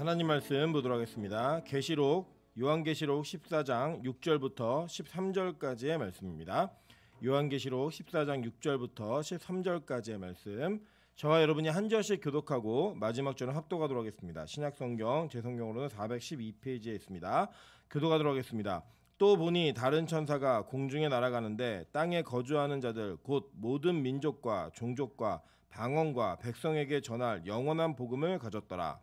하나님 말씀 보도록 하겠습니다. 계시록 요한계시록 14장 6절부터 13절까지의 말씀입니다. 요한계시록 14장 6절부터 13절까지의 말씀, 저와 여러분이 한 절씩 교독하고 마지막 절은 합독하도록 하겠습니다. 신약성경 제 성경으로는 412페이지에 있습니다. 교독하도록 하겠습니다. 또 보니 다른 천사가 공중에 날아가는데 땅에 거주하는 자들 곧 모든 민족과 종족과 방언과 백성에게 전할 영원한 복음을 가졌더라.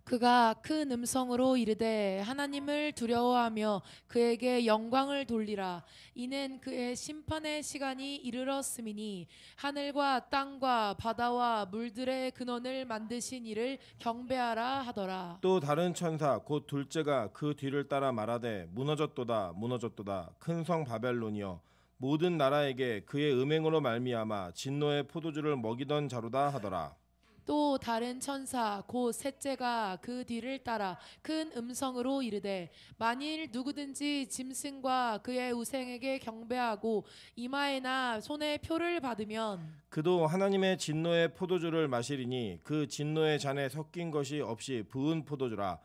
그가 큰 음성으로 이르되 하나님을 두려워하며 그에게 영광을 돌리라. 이는 그의 심판의 시간이 이르렀음이니 하늘과 땅과 바다와 물들의 근원을 만드신 이를 경배하라 하더라. 또 다른 천사 곧 둘째가 그 뒤를 따라 말하되 무너졌도다 무너졌도다 큰 성 바벨론이여 모든 나라에게 그의 음행으로 말미암아 진노의 포도주를 먹이던 자로다 하더라. 또 다른 천사 곧 셋째가 그 뒤를 따라 큰 음성으로 이르되 만일 누구든지 짐승과 그의 우생에게 경배하고 이마에나 손에 표를 받으면 그도 하나님의 진노의 포도주를 마시리니 그 진노의 잔에 섞인 것이 없이 부은 포도주라.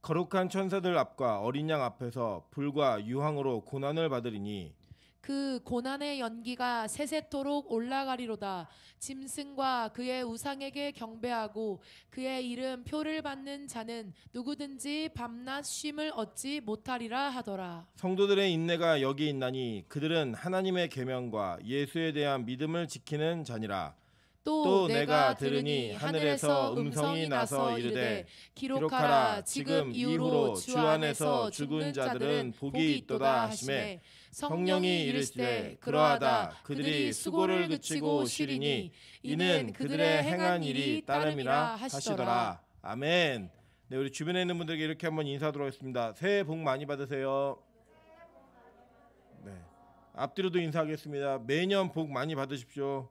거룩한 천사들 앞과 어린 양 앞에서 불과 유황으로 고난을 받으리니 그 고난의 연기가 세세토록 올라가리로다. 짐승과 그의 우상에게 경배하고 그의 이름 표를 받는 자는 누구든지 밤낮 쉼을 얻지 못하리라 하더라. 성도들의 인내가 여기 있나니 그들은 하나님의 계명과 예수에 대한 믿음을 지키는 자니라. 또 내가 들으니 하늘에서 음성이 나서 이르되 기록하라. 지금 이후로 주 안에서 죽은 자들은 복이 있도다 하시매 성령이 이르시되 그러하다. 그들이 수고를 그치고 쉬리니 이는 그들의 행한 일이 따름이라 하시더라. 아멘. 네, 우리 주변에 있는 분들에게 이렇게 한번 인사하도록 하겠습니다. 새해 복 많이 받으세요. 네, 앞뒤로도 인사하겠습니다. 매년 복 많이 받으십시오.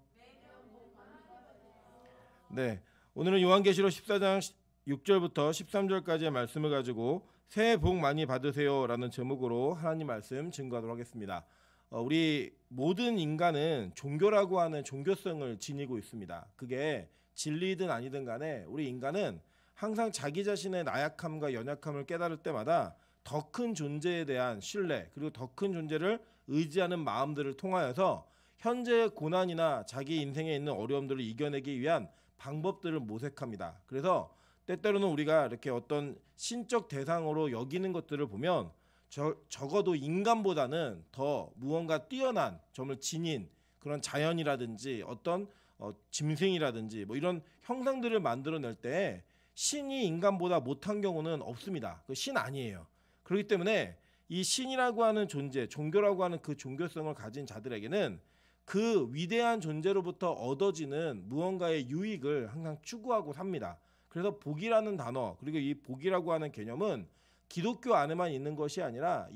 네, 오늘은 요한계시록 14장 6절부터 13절까지의 말씀을 가지고 새해 복 많이 받으세요 라는 제목으로 하나님 말씀 증거하도록 하겠습니다. 우리 모든 인간은 종교라고 하는 종교성을 지니고 있습니다. 그게 진리든 아니든 간에 우리 인간은 항상 자기 자신의 나약함과 연약함을 깨달을 때마다 더 큰 존재에 대한 신뢰, 그리고 더 큰 존재를 의지하는 마음들을 통하여서 현재의 고난이나 자기 인생에 있는 어려움들을 이겨내기 위한 방법들을 모색합니다. 그래서 때때로는 우리가 이렇게 어떤 신적 대상으로 여기는 것들을 보면 적어도 인간보다는 더 무언가 뛰어난 점을 지닌 그런 자연이라든지 어떤 짐승이라든지 뭐 이런 형상들을 만들어낼 때 신이 인간보다 못한 경우는 없습니다. 그 신 아니에요. 그렇기 때문에 이 신이라고 하는 존재, 종교라고 하는 그 종교성을 가진 자들에게는 그 위대한 존재로부터 얻어지는 무언가의 유익을 항상 추구하고 삽니다. 그래서 복이라는 단어, 그리고 이 복이라고 하는 개념은 기독교 안에만 있는 것이 아니라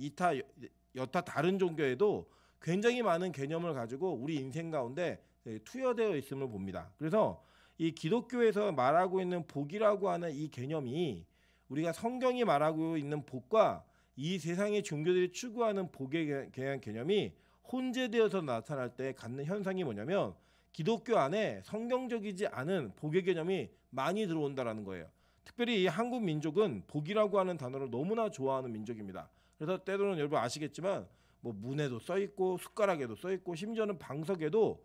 여타 다른 종교에도 굉장히 많은 개념을 가지고 우리 인생 가운데 투여되어 있음을 봅니다. 그래서 이 기독교에서 말하고 있는 복이라고 하는 이 개념이 우리가 성경이 말하고 있는 복과 이 세상의 종교들이 추구하는 복에 대한 개념이 혼재되어서 나타날 때 갖는 현상이 뭐냐면 기독교 안에 성경적이지 않은 복의 개념이 많이 들어온다라는 거예요. 특별히 이 한국 민족은 복이라고 하는 단어를 너무나 좋아하는 민족입니다. 그래서 때로는 여러분 아시겠지만 뭐 문에도 써있고 숟가락에도 써있고 심지어는 방석에도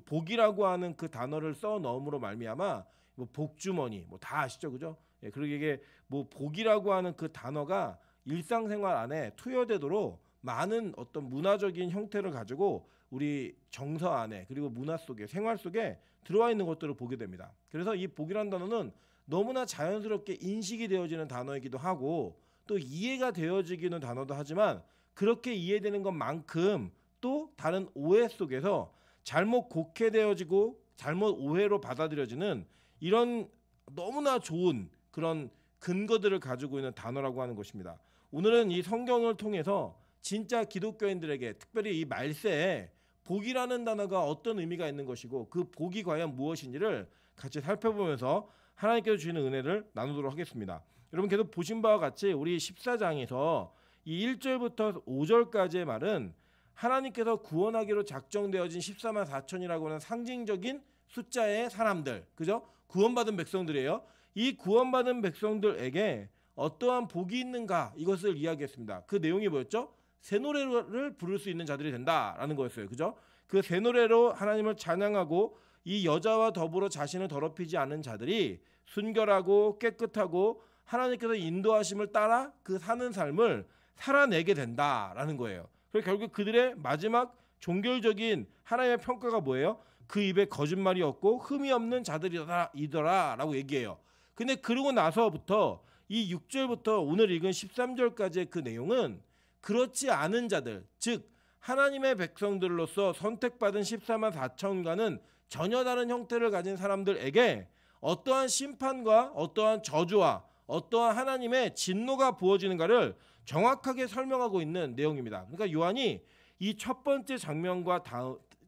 복이라고 하는 그 단어를 써 넣음으로 말미암아 뭐 복주머니 뭐 다 아시죠, 그죠? 예, 그리고 이게 뭐 복이라고 하는 그 단어가 일상생활 안에 투여되도록 많은 어떤 문화적인 형태를 가지고 우리 정서 안에 그리고 문화 속에 생활 속에 들어와 있는 것들을 보게 됩니다. 그래서 이 복이라는 단어는 너무나 자연스럽게 인식이 되어지는 단어이기도 하고 또 이해가 되어지기는 단어도 하지만 그렇게 이해되는 것만큼 또 다른 오해 속에서 잘못 곡해되어지고 잘못 오해로 받아들여지는 이런 너무나 좋은 그런 근거들을 가지고 있는 단어라고 하는 것입니다. 오늘은 이 성경을 통해서 진짜 기독교인들에게 특별히 이 말세에 복이라는 단어가 어떤 의미가 있는 것이고 그 복이 과연 무엇인지를 같이 살펴보면서 하나님께서 주시는 은혜를 나누도록 하겠습니다. 여러분 계속 보신 바와 같이 우리 14장에서 이 1절부터 5절까지의 말은 하나님께서 구원하기로 작정되어진 14만 4천이라고 하는 상징적인 숫자의 사람들, 그죠? 구원받은 백성들이에요. 이 구원받은 백성들에게 어떠한 복이 있는가 이것을 이야기했습니다. 그 내용이 뭐였죠? 새 노래를 부를 수 있는 자들이 된다라는 거였어요. 그죠? 그 새 노래로 하나님을 찬양하고 이 여자와 더불어 자신을 더럽히지 않은 자들이 순결하고 깨끗하고 하나님께서 인도하심을 따라 그 사는 삶을 살아내게 된다라는 거예요. 그래서 결국 그들의 마지막 종결적인 하나님의 평가가 뭐예요? 그 입에 거짓말이 없고 흠이 없는 자들이더라라고 얘기해요. 근데 그러고 나서부터 이 6절부터 오늘 읽은 13절까지의 그 내용은 그렇지 않은 자들, 즉 하나님의 백성들로서 선택받은 14만 4천과는 전혀 다른 형태를 가진 사람들에게 어떠한 심판과 어떠한 저주와 어떠한 하나님의 진노가 부어지는가를 정확하게 설명하고 있는 내용입니다. 그러니까 요한이 이 첫 번째 장면과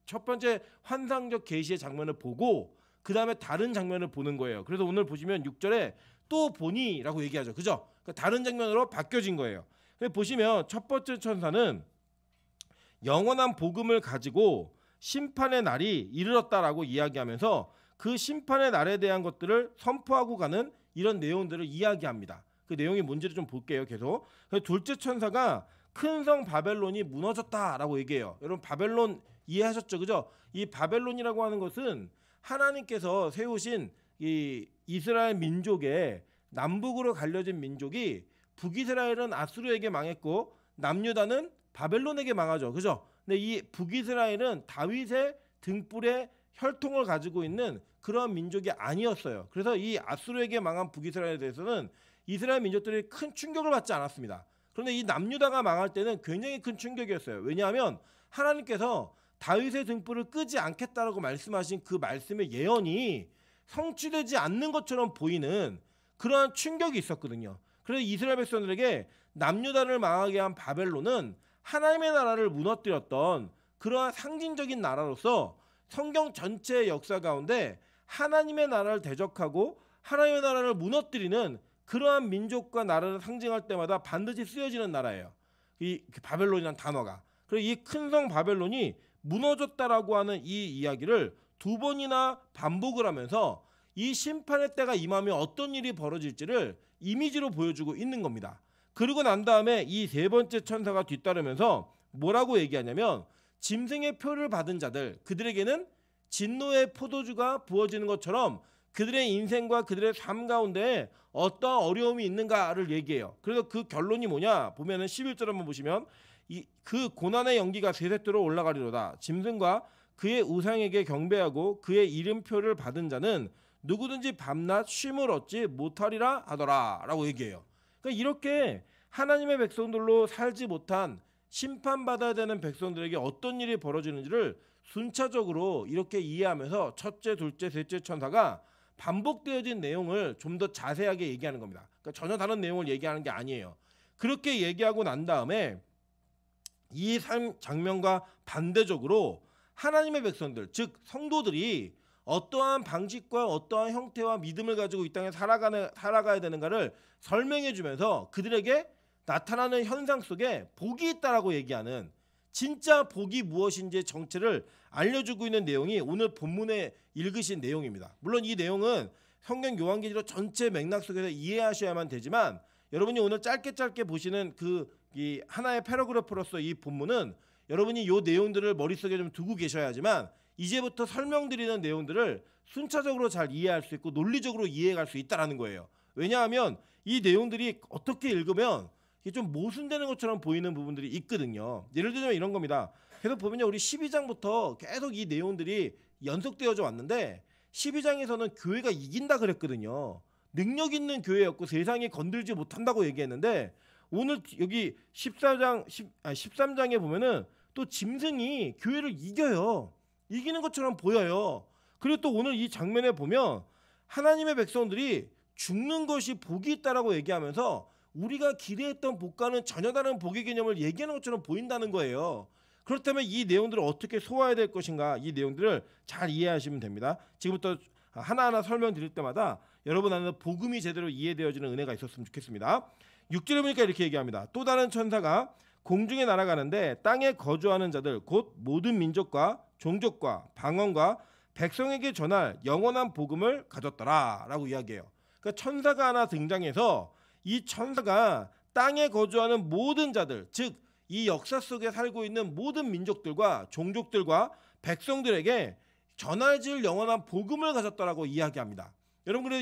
첫 번째 환상적 계시의 장면을 보고 그 다음에 다른 장면을 보는 거예요. 그래서 오늘 보시면 6절에 또 보니라고 얘기하죠. 그죠? 그러니까 다른 장면으로 바뀌어진 거예요. 보시면 첫 번째 천사는 영원한 복음을 가지고 심판의 날이 이르렀다라고 이야기하면서 그 심판의 날에 대한 것들을 선포하고 가는 이런 내용들을 이야기합니다. 그 내용이 뭔지를 좀 볼게요. 계속. 둘째 천사가 큰 성 바벨론이 무너졌다라고 얘기해요. 여러분 바벨론 이해하셨죠? 그죠? 이 바벨론이라고 하는 것은 하나님께서 세우신 이 이스라엘 민족의 남북으로 갈려진 민족이 북이스라엘은 아수르에게 망했고 남유다는 바벨론에게 망하죠. 그죠? 근데 이 북이스라엘은 다윗의 등불에 혈통을 가지고 있는 그런 민족이 아니었어요. 그래서 이 아수르에게 망한 북이스라엘에 대해서는 이스라엘 민족들이 큰 충격을 받지 않았습니다. 그런데 이 남유다가 망할 때는 굉장히 큰 충격이었어요. 왜냐하면 하나님께서 다윗의 등불을 끄지 않겠다라고 말씀하신 그 말씀의 예언이 성취되지 않는 것처럼 보이는 그러한 충격이 있었거든요. 그래서 이스라엘 백성들에게 남유다를 망하게 한 바벨론은 하나님의 나라를 무너뜨렸던 그러한 상징적인 나라로서 성경 전체의 역사 가운데 하나님의 나라를 대적하고 하나님의 나라를 무너뜨리는 그러한 민족과 나라를 상징할 때마다 반드시 쓰여지는 나라예요. 이 바벨론이라는 단어가. 그리고 이 큰 성 바벨론이 무너졌다라고 하는 이 이야기를 두 번이나 반복을 하면서 이 심판의 때가 임하면 어떤 일이 벌어질지를 이미지로 보여주고 있는 겁니다. 그러고 난 다음에 이 세 번째 천사가 뒤따르면서 뭐라고 얘기하냐면 짐승의 표를 받은 자들, 그들에게는 진노의 포도주가 부어지는 것처럼 그들의 인생과 그들의 삶 가운데 어떠한 어려움이 있는가를 얘기해요. 그래서 그 결론이 뭐냐 보면은 11절 한번 보시면 그 고난의 연기가 세세토록 올라가리로다. 짐승과 그의 우상에게 경배하고 그의 이름표를 받은 자는 누구든지 밤낮 쉼을 얻지 못하리라 하더라 라고 얘기해요. 그러니까 이렇게 하나님의 백성들로 살지 못한 심판받아야 되는 백성들에게 어떤 일이 벌어지는지를 순차적으로 이렇게 이해하면서 첫째, 둘째, 셋째 천사가 반복되어진 내용을 좀 더 자세하게 얘기하는 겁니다. 그러니까 전혀 다른 내용을 얘기하는 게 아니에요. 그렇게 얘기하고 난 다음에 이 장면과 반대적으로 하나님의 백성들, 즉 성도들이 어떠한 방식과 어떠한 형태와 믿음을 가지고 이 땅에 살아가야 되는가를 설명해 주면서 그들에게 나타나는 현상 속에 복이 있다라고 얘기하는 진짜 복이 무엇인지의 정체를 알려주고 있는 내용이 오늘 본문에 읽으신 내용입니다. 물론 이 내용은 성경 요한계시록 전체 맥락 속에서 이해하셔야만 되지만 여러분이 오늘 짧게 보시는 이 하나의 패러그래프로서 이 본문은 여러분이 이 내용들을 머릿속에 좀 두고 계셔야지만 이제부터 설명드리는 내용들을 순차적으로 잘 이해할 수 있고 논리적으로 이해할 수 있다는 거예요. 왜냐하면 이 내용들이 어떻게 읽으면 이게 좀 모순되는 것처럼 보이는 부분들이 있거든요. 예를 들면 이런 겁니다. 계속 보면요, 우리 12장부터 계속 이 내용들이 연속되어져 왔는데 12장에서는 교회가 이긴다 그랬거든요. 능력 있는 교회였고 세상이 건들지 못한다고 얘기했는데 오늘 여기 13장에 보면은 또 짐승이 교회를 이겨요. 이기는 것처럼 보여요. 그리고 또 오늘 이 장면에 보면 하나님의 백성들이 죽는 것이 복이 있다라고 얘기하면서 우리가 기대했던 복과는 전혀 다른 복의 개념을 얘기하는 것처럼 보인다는 거예요. 그렇다면 이 내용들을 어떻게 소화해야 될 것인가, 이 내용들을 잘 이해하시면 됩니다. 지금부터 하나하나 설명드릴 때마다 여러분 안에 복음이 제대로 이해되어지는 은혜가 있었으면 좋겠습니다. 6절에 보니까 이렇게 얘기합니다. 또 다른 천사가 공중에 날아가는데 땅에 거주하는 자들 곧 모든 민족과 종족과 방언과 백성에게 전할 영원한 복음을 가졌더라 라고 이야기해요. 그러니까 천사가 하나 등장해서 이 천사가 땅에 거주하는 모든 자들, 즉 이 역사 속에 살고 있는 모든 민족들과 종족들과 백성들에게 전할질 영원한 복음을 가졌다라고 이야기합니다. 여러분, 그래서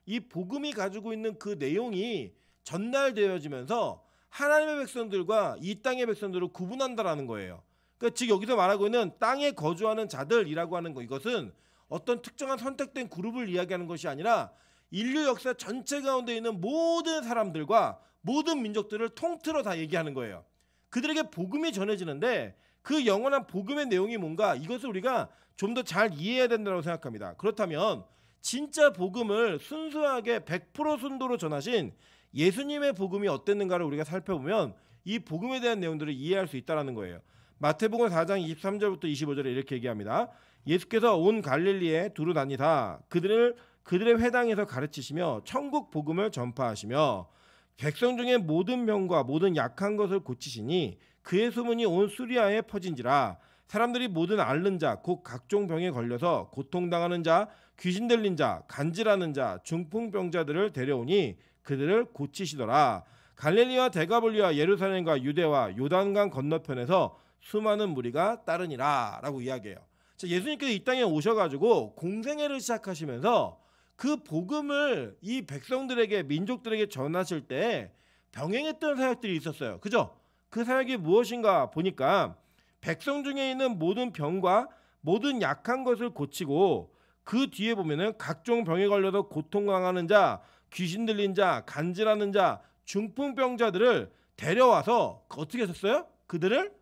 이 복음이 가지고 있는 그 내용이 전달되어지면서 하나님의 백성들과 이 땅의 백성들을 구분한다라는 거예요. 그러니까 즉 여기서 말하고 있는 땅에 거주하는 자들이라고 하는 거, 이것은 어떤 특정한 선택된 그룹을 이야기하는 것이 아니라 인류 역사 전체 가운데 있는 모든 사람들과 모든 민족들을 통틀어 다 얘기하는 거예요. 그들에게 복음이 전해지는데 그 영원한 복음의 내용이 뭔가, 이것을 우리가 좀 더 잘 이해해야 된다고 생각합니다. 그렇다면 진짜 복음을 순수하게 100% 순도로 전하신 예수님의 복음이 어땠는가를 우리가 살펴보면 이 복음에 대한 내용들을 이해할 수 있다는 거예요. 마태복음 4장 23절부터 25절에 이렇게 얘기합니다. 예수께서 온 갈릴리에 두루 다니다 그들의 회당에서 가르치시며 천국 복음을 전파하시며 백성 중에 모든 병과 모든 약한 것을 고치시니 그의 소문이 온 수리아에 퍼진지라. 사람들이 모든 앓는 자 곧 각종 병에 걸려서 고통당하는 자, 귀신 들린 자, 간질하는 자, 중풍병자들을 데려오니 그들을 고치시더라. 갈릴리와 데가볼리와 예루살렘과 유대와 요단강 건너편에서 수많은 무리가 따르니라 라고 이야기해요. 예수님께서 이 땅에 오셔가지고 공생애를 시작하시면서 그 복음을 이 백성들에게, 민족들에게 전하실 때 병행했던 사역들이 있었어요. 그죠? 그 사역이 무엇인가 보니까 백성 중에 있는 모든 병과 모든 약한 것을 고치고, 그 뒤에 보면은 각종 병에 걸려서 고통당하는 자, 귀신 들린 자, 간질하는 자, 중풍병자들을 데려와서 어떻게 했었어요? 그들을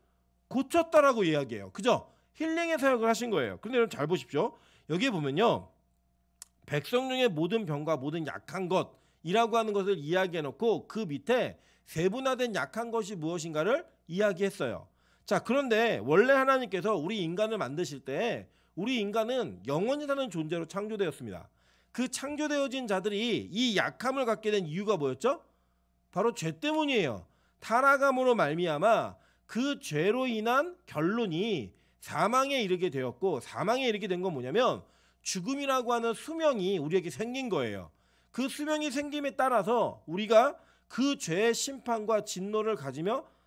고쳤다라고 이야기해요. 그죠? 힐링의 사역을 하신 거예요. 그런데 여러분 잘 보십시오. 여기에 보면요, 백성 중에 모든 병과 모든 약한 것이라고 하는 것을 이야기해놓고 그 밑에 세분화된 약한 것이 무엇인가를 이야기했어요. 자, 그런데 원래 하나님께서 우리 인간을 만드실 때 우리 인간은 영원히 사는 존재로 창조되었습니다. 그 창조되어진 자들이 이 약함을 갖게 된 이유가 뭐였죠? 바로 죄 때문이에요. 타락함으로 말미암아 그 죄로 인한 결론이 사망에 이르게 되었고, 사망에 이르게 된 건 뭐냐면 죽음이라고 하는 수명이 우리에게 생긴 거예요. 그 수명이 생김에 따라서 우리가 그 죄의 심판과 진노를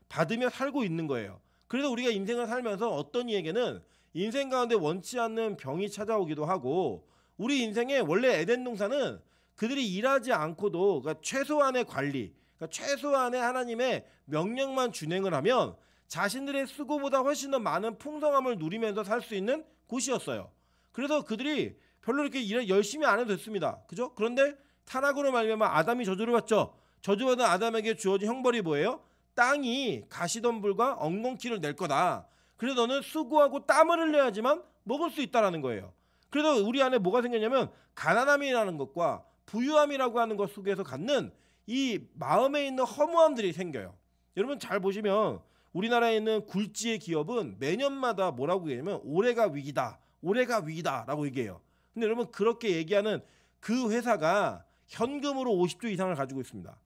받으며 살고 있는 거예요. 그래서 우리가 인생을 살면서 어떤 이에게는 인생 가운데 원치 않는 병이 찾아오기도 하고, 우리 인생에 원래 에덴 동산은 그들이 일하지 않고도, 그러니까 최소한의 관리, 그러니까 최소한의 하나님의 명령만 준행을 하면 자신들의 수고보다 훨씬 더 많은 풍성함을 누리면서 살 수 있는 곳이었어요. 그래서 그들이 별로 이렇게 일을 열심히 안 해도 됐습니다. 그죠? 그런데 타락으로 말미암아 아담이 저주를 받죠. 저주받은 아담에게 주어진 형벌이 뭐예요? 땅이 가시덤불과 엉겅퀴를 낼 거다. 그래서 너는 수고하고 땀을 흘려야지만 먹을 수 있다라는 거예요. 그래서 우리 안에 뭐가 생겼냐면 가난함이라는 것과 부유함이라고 하는 것 속에서 갖는 이 마음에 있는 허무함들이 생겨요. 여러분 잘 보시면 우리나라에 있는 굴지의 기업은 매년마다 뭐라고 얘기하면 올해가 위기다, 올해가 위기다라고 얘기해요. 근데 여러분 그렇게 얘기하는 그 회사가 현금으로 50조 이상을 가지고 있습니다.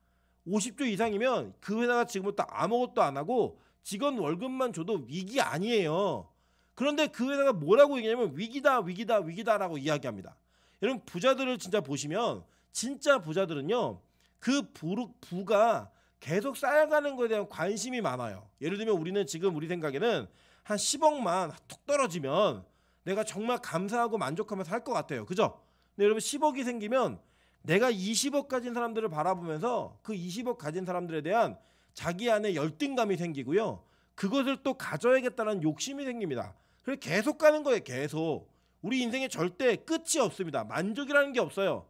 50조 이상이면 그 회사가 지금부터 아무것도 안 하고 직원 월급만 줘도 위기 아니에요. 그런데 그 회사가 뭐라고 얘기하냐면 위기다, 위기다, 위기다라고 이야기합니다. 여러분 부자들을 진짜 보시면 진짜 부자들은요, 그 부가 계속 쌓여가는 것에 대한 관심이 많아요. 예를 들면 우리는 지금 우리 생각에는 한 10억만 툭 떨어지면 내가 정말 감사하고 만족하면서 살 것 같아요. 그죠? 근데 여러분 10억이 생기면 내가 20억 가진 사람들을 바라보면서 그 20억 가진 사람들에 대한 자기 안에 열등감이 생기고요. 그것을 또 가져야겠다는 욕심이 생깁니다. 그래서 계속 가는 거예요. 계속. 우리 인생에 절대 끝이 없습니다. 만족이라는 게 없어요.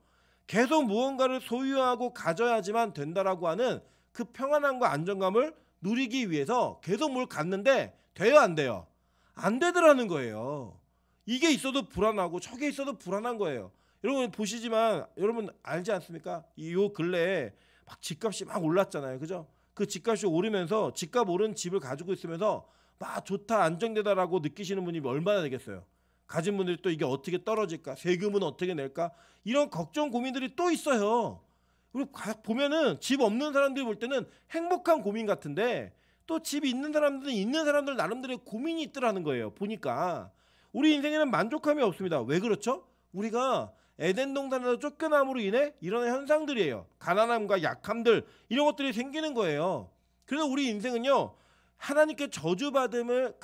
계속 무언가를 소유하고 가져야지만 된다라고 하는 그 평안함과 안정감을 누리기 위해서 계속 뭘 갖는데 돼요, 안 돼요? 안 되더라는 거예요. 이게 있어도 불안하고 저게 있어도 불안한 거예요. 여러분 보시지만 여러분 알지 않습니까? 요 근래에 막 집값이 막 올랐잖아요. 그죠? 그 집값이 오르면서 집값 오른 집을 가지고 있으면서 막 좋다, 안정되다라고 느끼시는 분이 얼마나 되겠어요. 가진 분들이 또 이게 어떻게 떨어질까? 세금은 어떻게 낼까? 이런 걱정 고민들이 또 있어요. 그리고 보면은 집 없는 사람들이 볼 때는 행복한 고민 같은데 또 집 있는 사람들은 있는 사람들 나름대로의 고민이 있더라는 거예요. 보니까 우리 인생에는 만족함이 없습니다. 왜 그렇죠? 우리가 에덴 동산에서 쫓겨남으로 인해 일어나는 현상들이에요. 가난함과 약함들 이런 것들이 생기는 거예요. 그래서 우리 인생은요, 하나님께 저주받음을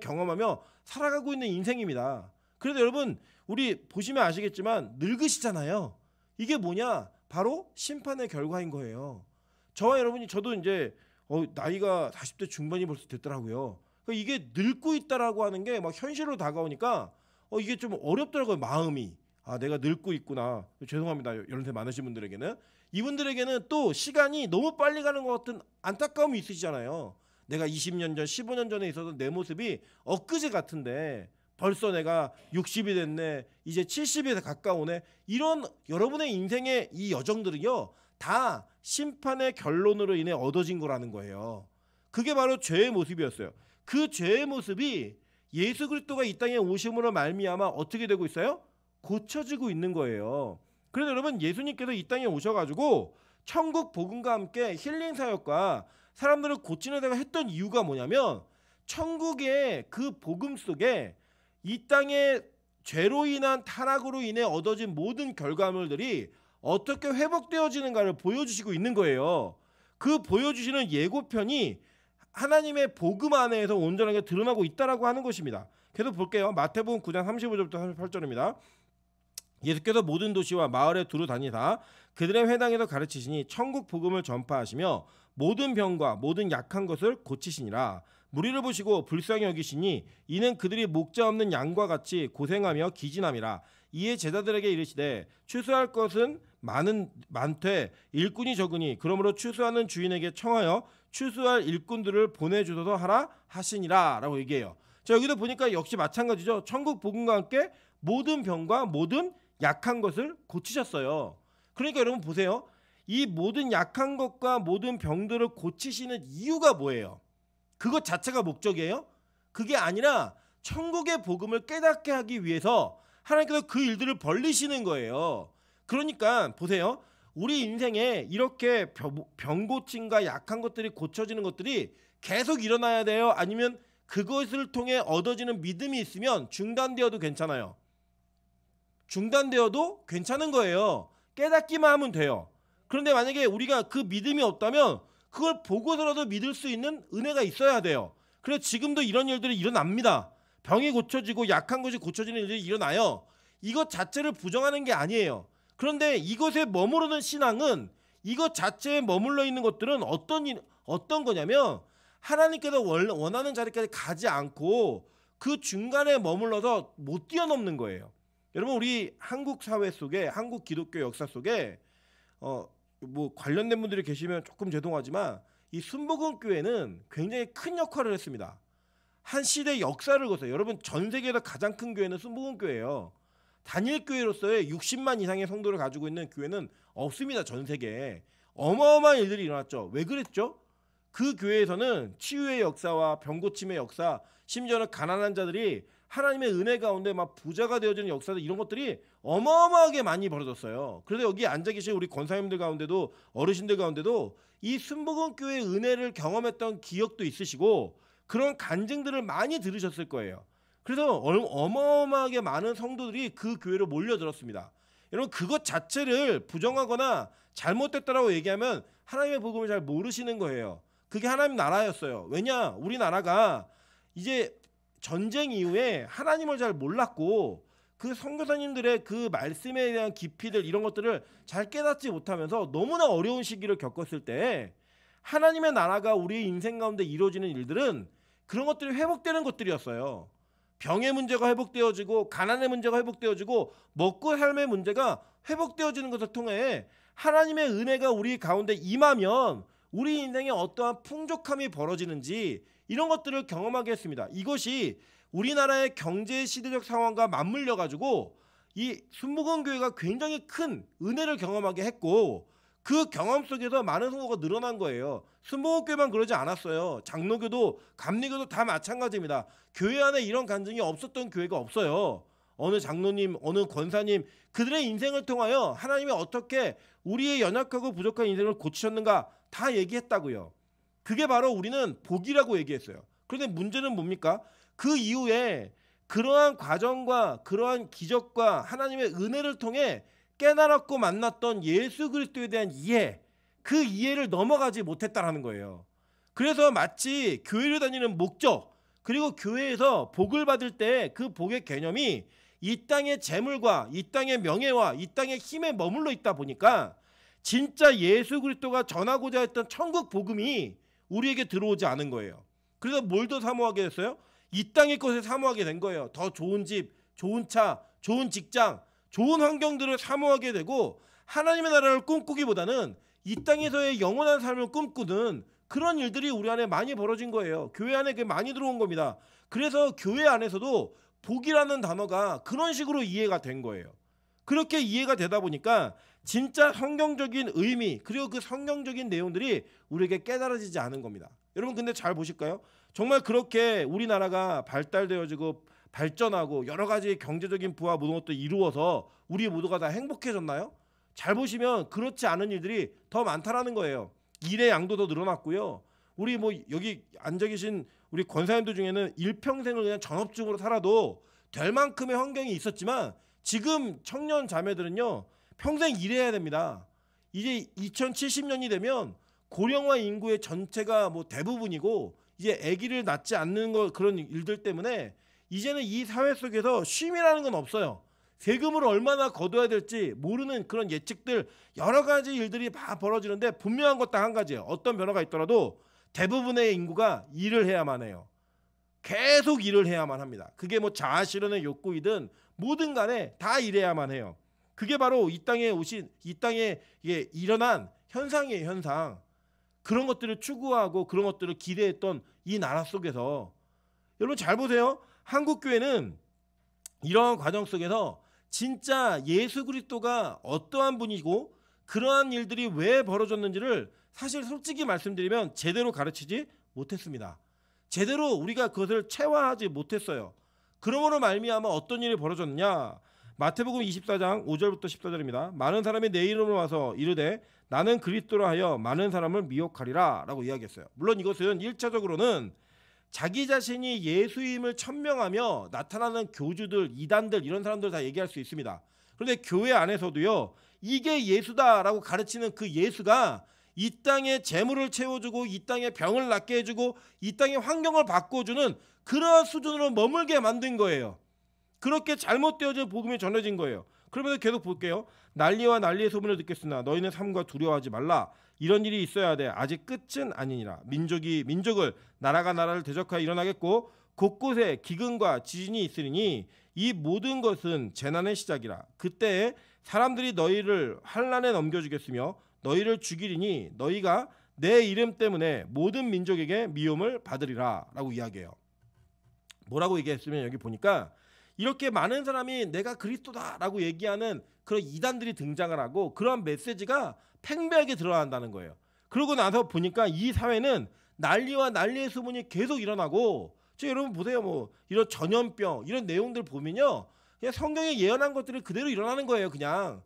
경험하며 살아가고 있는 인생입니다. 그래서 여러분, 우리 보시면 아시겠지만 늙으시잖아요. 이게 뭐냐? 바로 심판의 결과인 거예요. 저와 여러분이, 저도 이제 나이가 40대 중반이 벌써 됐더라고요. 그러니까 이게 늙고 있다라고 하는 게 막 현실로 다가오니까 이게 좀 어렵더라고요, 마음이. 아, 내가 늙고 있구나. 죄송합니다, 연세 많으신 분들에게는. 이분들에게는 또 시간이 너무 빨리 가는 것 같은 안타까움이 있으시잖아요. 내가 20년 전, 15년 전에 있었던 내 모습이 엊그제 같은데 벌써 내가 60이 됐네, 이제 70에 가까우네. 이런 여러분의 인생의 이 여정들은요, 다 심판의 결론으로 인해 얻어진 거라는 거예요. 그게 바로 죄의 모습이었어요. 그 죄의 모습이 예수 그리스도가 이 땅에 오심으로 말미암아 어떻게 되고 있어요? 고쳐지고 있는 거예요. 그래서 여러분, 예수님께서 이 땅에 오셔가지고 천국 복음과 함께 힐링 사역과 사람들을 고치는 데가 했던 이유가 뭐냐면, 천국의 그 복음 속에 이 땅의 죄로 인한 타락으로 인해 얻어진 모든 결과물들이 어떻게 회복되어지는가를 보여주시고 있는 거예요. 그 보여주시는 예고편이 하나님의 복음 안에서 온전하게 드러나고 있다라고 하는 것입니다. 계속 볼게요. 마태복음 9장 35절부터 38절입니다. 예수께서 모든 도시와 마을에 두루 다니사 그들의 회당에서 가르치시니 천국 복음을 전파하시며 모든 병과 모든 약한 것을 고치시니라. 무리를 보시고 불쌍히 여기시니 이는 그들이 목자 없는 양과 같이 고생하며 기진함이라. 이에 제자들에게 이르시되 추수할 것은 많되 일꾼이 적으니 그러므로 추수하는 주인에게 청하여 추수할 일꾼들을 보내주소서 하라 하시니라 라고 얘기해요. 자, 여기도 보니까 역시 마찬가지죠. 천국 복음과 함께 모든 병과 모든 약한 것을 고치셨어요. 그러니까 여러분 보세요. 이 모든 약한 것과 모든 병들을 고치시는 이유가 뭐예요? 그것 자체가 목적이에요? 그게 아니라 천국의 복음을 깨닫게 하기 위해서 하나님께서 그 일들을 벌리시는 거예요. 그러니까 보세요. 우리 인생에 이렇게 병 고침과 약한 것들이 고쳐지는 것들이 계속 일어나야 돼요? 아니면 그것을 통해 얻어지는 믿음이 있으면 중단되어도 괜찮아요? 중단되어도 괜찮은 거예요. 깨닫기만 하면 돼요. 그런데 만약에 우리가 그 믿음이 없다면 그걸 보고서라도 믿을 수 있는 은혜가 있어야 돼요. 그래서 지금도 이런 일들이 일어납니다. 병이 고쳐지고 약한 것이 고쳐지는 일들이 일어나요. 이것 자체를 부정하는 게 아니에요. 그런데 이것에 머무르는 신앙은, 이것 자체에 머물러 있는 것들은 어떤 거냐면, 하나님께서 원하는 자리까지 가지 않고 그 중간에 머물러서 못 뛰어넘는 거예요. 여러분, 우리 한국 사회 속에, 한국 기독교 역사 속에 뭐 관련된 분들이 계시면 조금 죄송하지만 이 순복음교회는 굉장히 큰 역할을 했습니다. 한 시대 역사를 거쳐요. 여러분, 전 세계에서 가장 큰 교회는 순복음교회예요. 단일교회로서의 60만 이상의 성도를 가지고 있는 교회는 없습니다. 전 세계에. 어마어마한 일들이 일어났죠. 왜 그랬죠? 그 교회에서는 치유의 역사와 병고침의 역사, 심지어는 가난한 자들이 하나님의 은혜 가운데 막 부자가 되어지는 역사들, 이런 것들이 어마어마하게 많이 벌어졌어요. 그래서 여기 앉아 계신 우리 권사님들 가운데도, 어르신들 가운데도 이 순복음교회의 은혜를 경험했던 기억도 있으시고 그런 간증들을 많이 들으셨을 거예요. 그래서 어마어마하게 많은 성도들이 그 교회로 몰려들었습니다. 여러분, 그것 자체를 부정하거나 잘못됐다라고 얘기하면 하나님의 복음을 잘 모르시는 거예요. 그게 하나님 나라였어요. 왜냐? 우리나라가 이제 전쟁 이후에 하나님을 잘 몰랐고 그 선교사님들의 그 말씀에 대한 깊이들, 이런 것들을 잘 깨닫지 못하면서 너무나 어려운 시기를 겪었을 때 하나님의 나라가 우리의 인생 가운데 이루어지는 일들은 그런 것들이 회복되는 것들이었어요. 병의 문제가 회복되어지고 가난의 문제가 회복되어지고 먹고 삶의 문제가 회복되어지는 것을 통해 하나님의 은혜가 우리 가운데 임하면 우리 인생에 어떠한 풍족함이 벌어지는지, 이런 것들을 경험하게 했습니다. 이것이 우리나라의 경제 시대적 상황과 맞물려 가지고 이 순복음교회가 굉장히 큰 은혜를 경험하게 했고, 그 경험 속에서 많은 성도가 늘어난 거예요. 순복음교회만 그러지 않았어요. 장로교도 감리교도 다 마찬가지입니다. 교회 안에 이런 간증이 없었던 교회가 없어요. 어느 장로님, 어느 권사님, 그들의 인생을 통하여 하나님이 어떻게 우리의 연약하고 부족한 인생을 고치셨는가 다 얘기했다고요. 그게 바로 우리는 복이라고 얘기했어요. 그런데 문제는 뭡니까? 그 이후에 그러한 과정과 그러한 기적과 하나님의 은혜를 통해 깨달았고 만났던 예수 그리스도에 대한 이해, 그 이해를 넘어가지 못했다라는 거예요. 그래서 마치 교회를 다니는 목적, 그리고 교회에서 복을 받을 때 그 복의 개념이 이 땅의 재물과 이 땅의 명예와 이 땅의 힘에 머물러 있다 보니까 진짜 예수 그리스도가 전하고자 했던 천국 복음이 우리에게 들어오지 않은 거예요. 그래서 뭘 더 사모하게 됐어요? 이 땅의 것을 사모하게 된 거예요. 더 좋은 집, 좋은 차, 좋은 직장, 좋은 환경들을 사모하게 되고 하나님의 나라를 꿈꾸기보다는 이 땅에서의 영원한 삶을 꿈꾸는 그런 일들이 우리 안에 많이 벌어진 거예요. 교회 안에 그게 많이 들어온 겁니다. 그래서 교회 안에서도 복이라는 단어가 그런 식으로 이해가 된 거예요. 그렇게 이해가 되다 보니까 진짜 성경적인 의미, 그리고 그 성경적인 내용들이 우리에게 깨달아지지 않은 겁니다. 여러분 근데 잘 보실까요? 정말 그렇게 우리나라가 발달되어지고 발전하고 여러 가지 경제적인 부와 모든 것도 이루어서 우리 모두가 다 행복해졌나요? 잘 보시면 그렇지 않은 일들이 더 많다라는 거예요. 일의 양도 더 늘어났고요. 우리 뭐 여기 앉아 계신 우리 권사님들 중에는 일평생을 그냥 전업주부로 살아도 될 만큼의 환경이 있었지만 지금 청년 자매들은요 평생 일해야 됩니다. 이제 2070년이 되면 고령화 인구의 전체가 뭐 대부분이고 이제 아기를 낳지 않는 거 그런 일들 때문에 이제는 이 사회 속에서 쉼이라는 건 없어요. 세금을 얼마나 거둬야 될지 모르는 그런 예측들 여러 가지 일들이 다 벌어지는데 분명한 것 딱 한 가지예요. 어떤 변화가 있더라도 대부분의 인구가 일을 해야만 해요. 계속 일을 해야만 합니다. 그게 뭐 자아실현의 욕구이든 뭐든 간에 다 일해야만 해요. 그게 바로 이 땅에 오신 이 땅에 이게 일어난 현상이에요. 현상. 그런 것들을 추구하고 그런 것들을 기대했던 이 나라 속에서 여러분 잘 보세요. 한국 교회는 이러한 과정 속에서 진짜 예수 그리스도가 어떠한 분이고 그러한 일들이 왜 벌어졌는지를 사실 솔직히 말씀드리면 제대로 가르치지 못했습니다. 제대로 우리가 그것을 체화하지 못했어요. 그러므로 말미암아 어떤 일이 벌어졌느냐? 마태복음 24장 5절부터 14절입니다. 많은 사람이 내 이름으로 와서 이르되 나는 그리스도라 하여 많은 사람을 미혹하리라 라고 이야기했어요. 물론 이것은 1차적으로는 자기 자신이 예수임을 천명하며 나타나는 교주들, 이단들 이런 사람들 다 얘기할 수 있습니다. 그런데 교회 안에서도요. 이게 예수다라고 가르치는 그 예수가 이 땅에 재물을 채워주고 이 땅에 병을 낫게 해주고 이 땅의 환경을 바꿔주는 그러한 수준으로 머물게 만든 거예요. 그렇게 잘못되어진 복음이 전해진 거예요. 그러면서 계속 볼게요. 난리와 난리의 소문을 듣겠으나 너희는 삼가 두려워하지 말라. 이런 일이 있어야 돼. 아직 끝은 아니니라. 민족이 민족을 나라가 나라를 대적하여 일어나겠고 곳곳에 기근과 지진이 있으리니 이 모든 것은 재난의 시작이라. 그때에 사람들이 너희를 환난에 넘겨주겠으며 너희를 죽이리니 너희가 내 이름 때문에 모든 민족에게 미움을 받으리라 라고 이야기해요. 뭐라고 얘기했으면 여기 보니까 이렇게 많은 사람이 내가 그리스도다라고 얘기하는 그런 이단들이 등장을 하고 그런 메시지가 팽배하게 드러난다는 거예요. 그러고 나서 보니까 이 사회는 난리와 난리의 소문이 계속 일어나고 여러분 보세요. 뭐 이런 전염병 이런 내용들 보면요. 그냥 성경에 예언한 것들이 그대로 일어나는 거예요. 그냥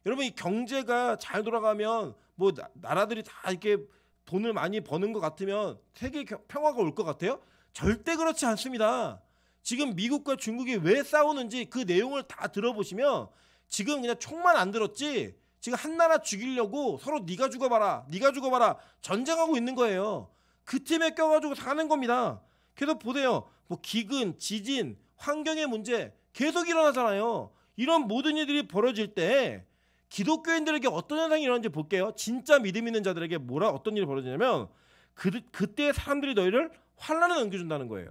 여러분 이 경제가 잘 돌아가면 뭐 나라들이 다 이렇게 돈을 많이 버는 것 같으면 세계 평화가 올 것 같아요? 절대 그렇지 않습니다. 지금 미국과 중국이 왜 싸우는지 그 내용을 다 들어보시면 지금 그냥 총만 안 들었지 지금 한 나라 죽이려고 서로 네가 죽어봐라 네가 죽어봐라 전쟁하고 있는 거예요. 그 팀에 껴가지고 사는 겁니다. 계속 보세요. 뭐 기근, 지진, 환경의 문제 계속 일어나잖아요. 이런 모든 일들이 벌어질 때 기독교인들에게 어떤 현상이 일어나는지 볼게요. 진짜 믿음 있는 자들에게 어떤 일이 벌어지냐면 그때 사람들이 너희를 환난에 넘겨준다는 거예요.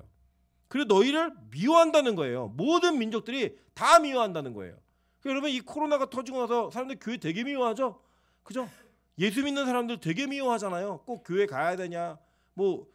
그리고 너희를 미워한다는 거예요. 모든 민족들이 다 미워한다는 거예요. 여러분 이 코로나가 터지고 나서 사람들 교회 되게 미워하죠? 그죠? 예수 믿는 사람들 되게 미워하잖아요. 꼭 교회 가야 되냐? 뭐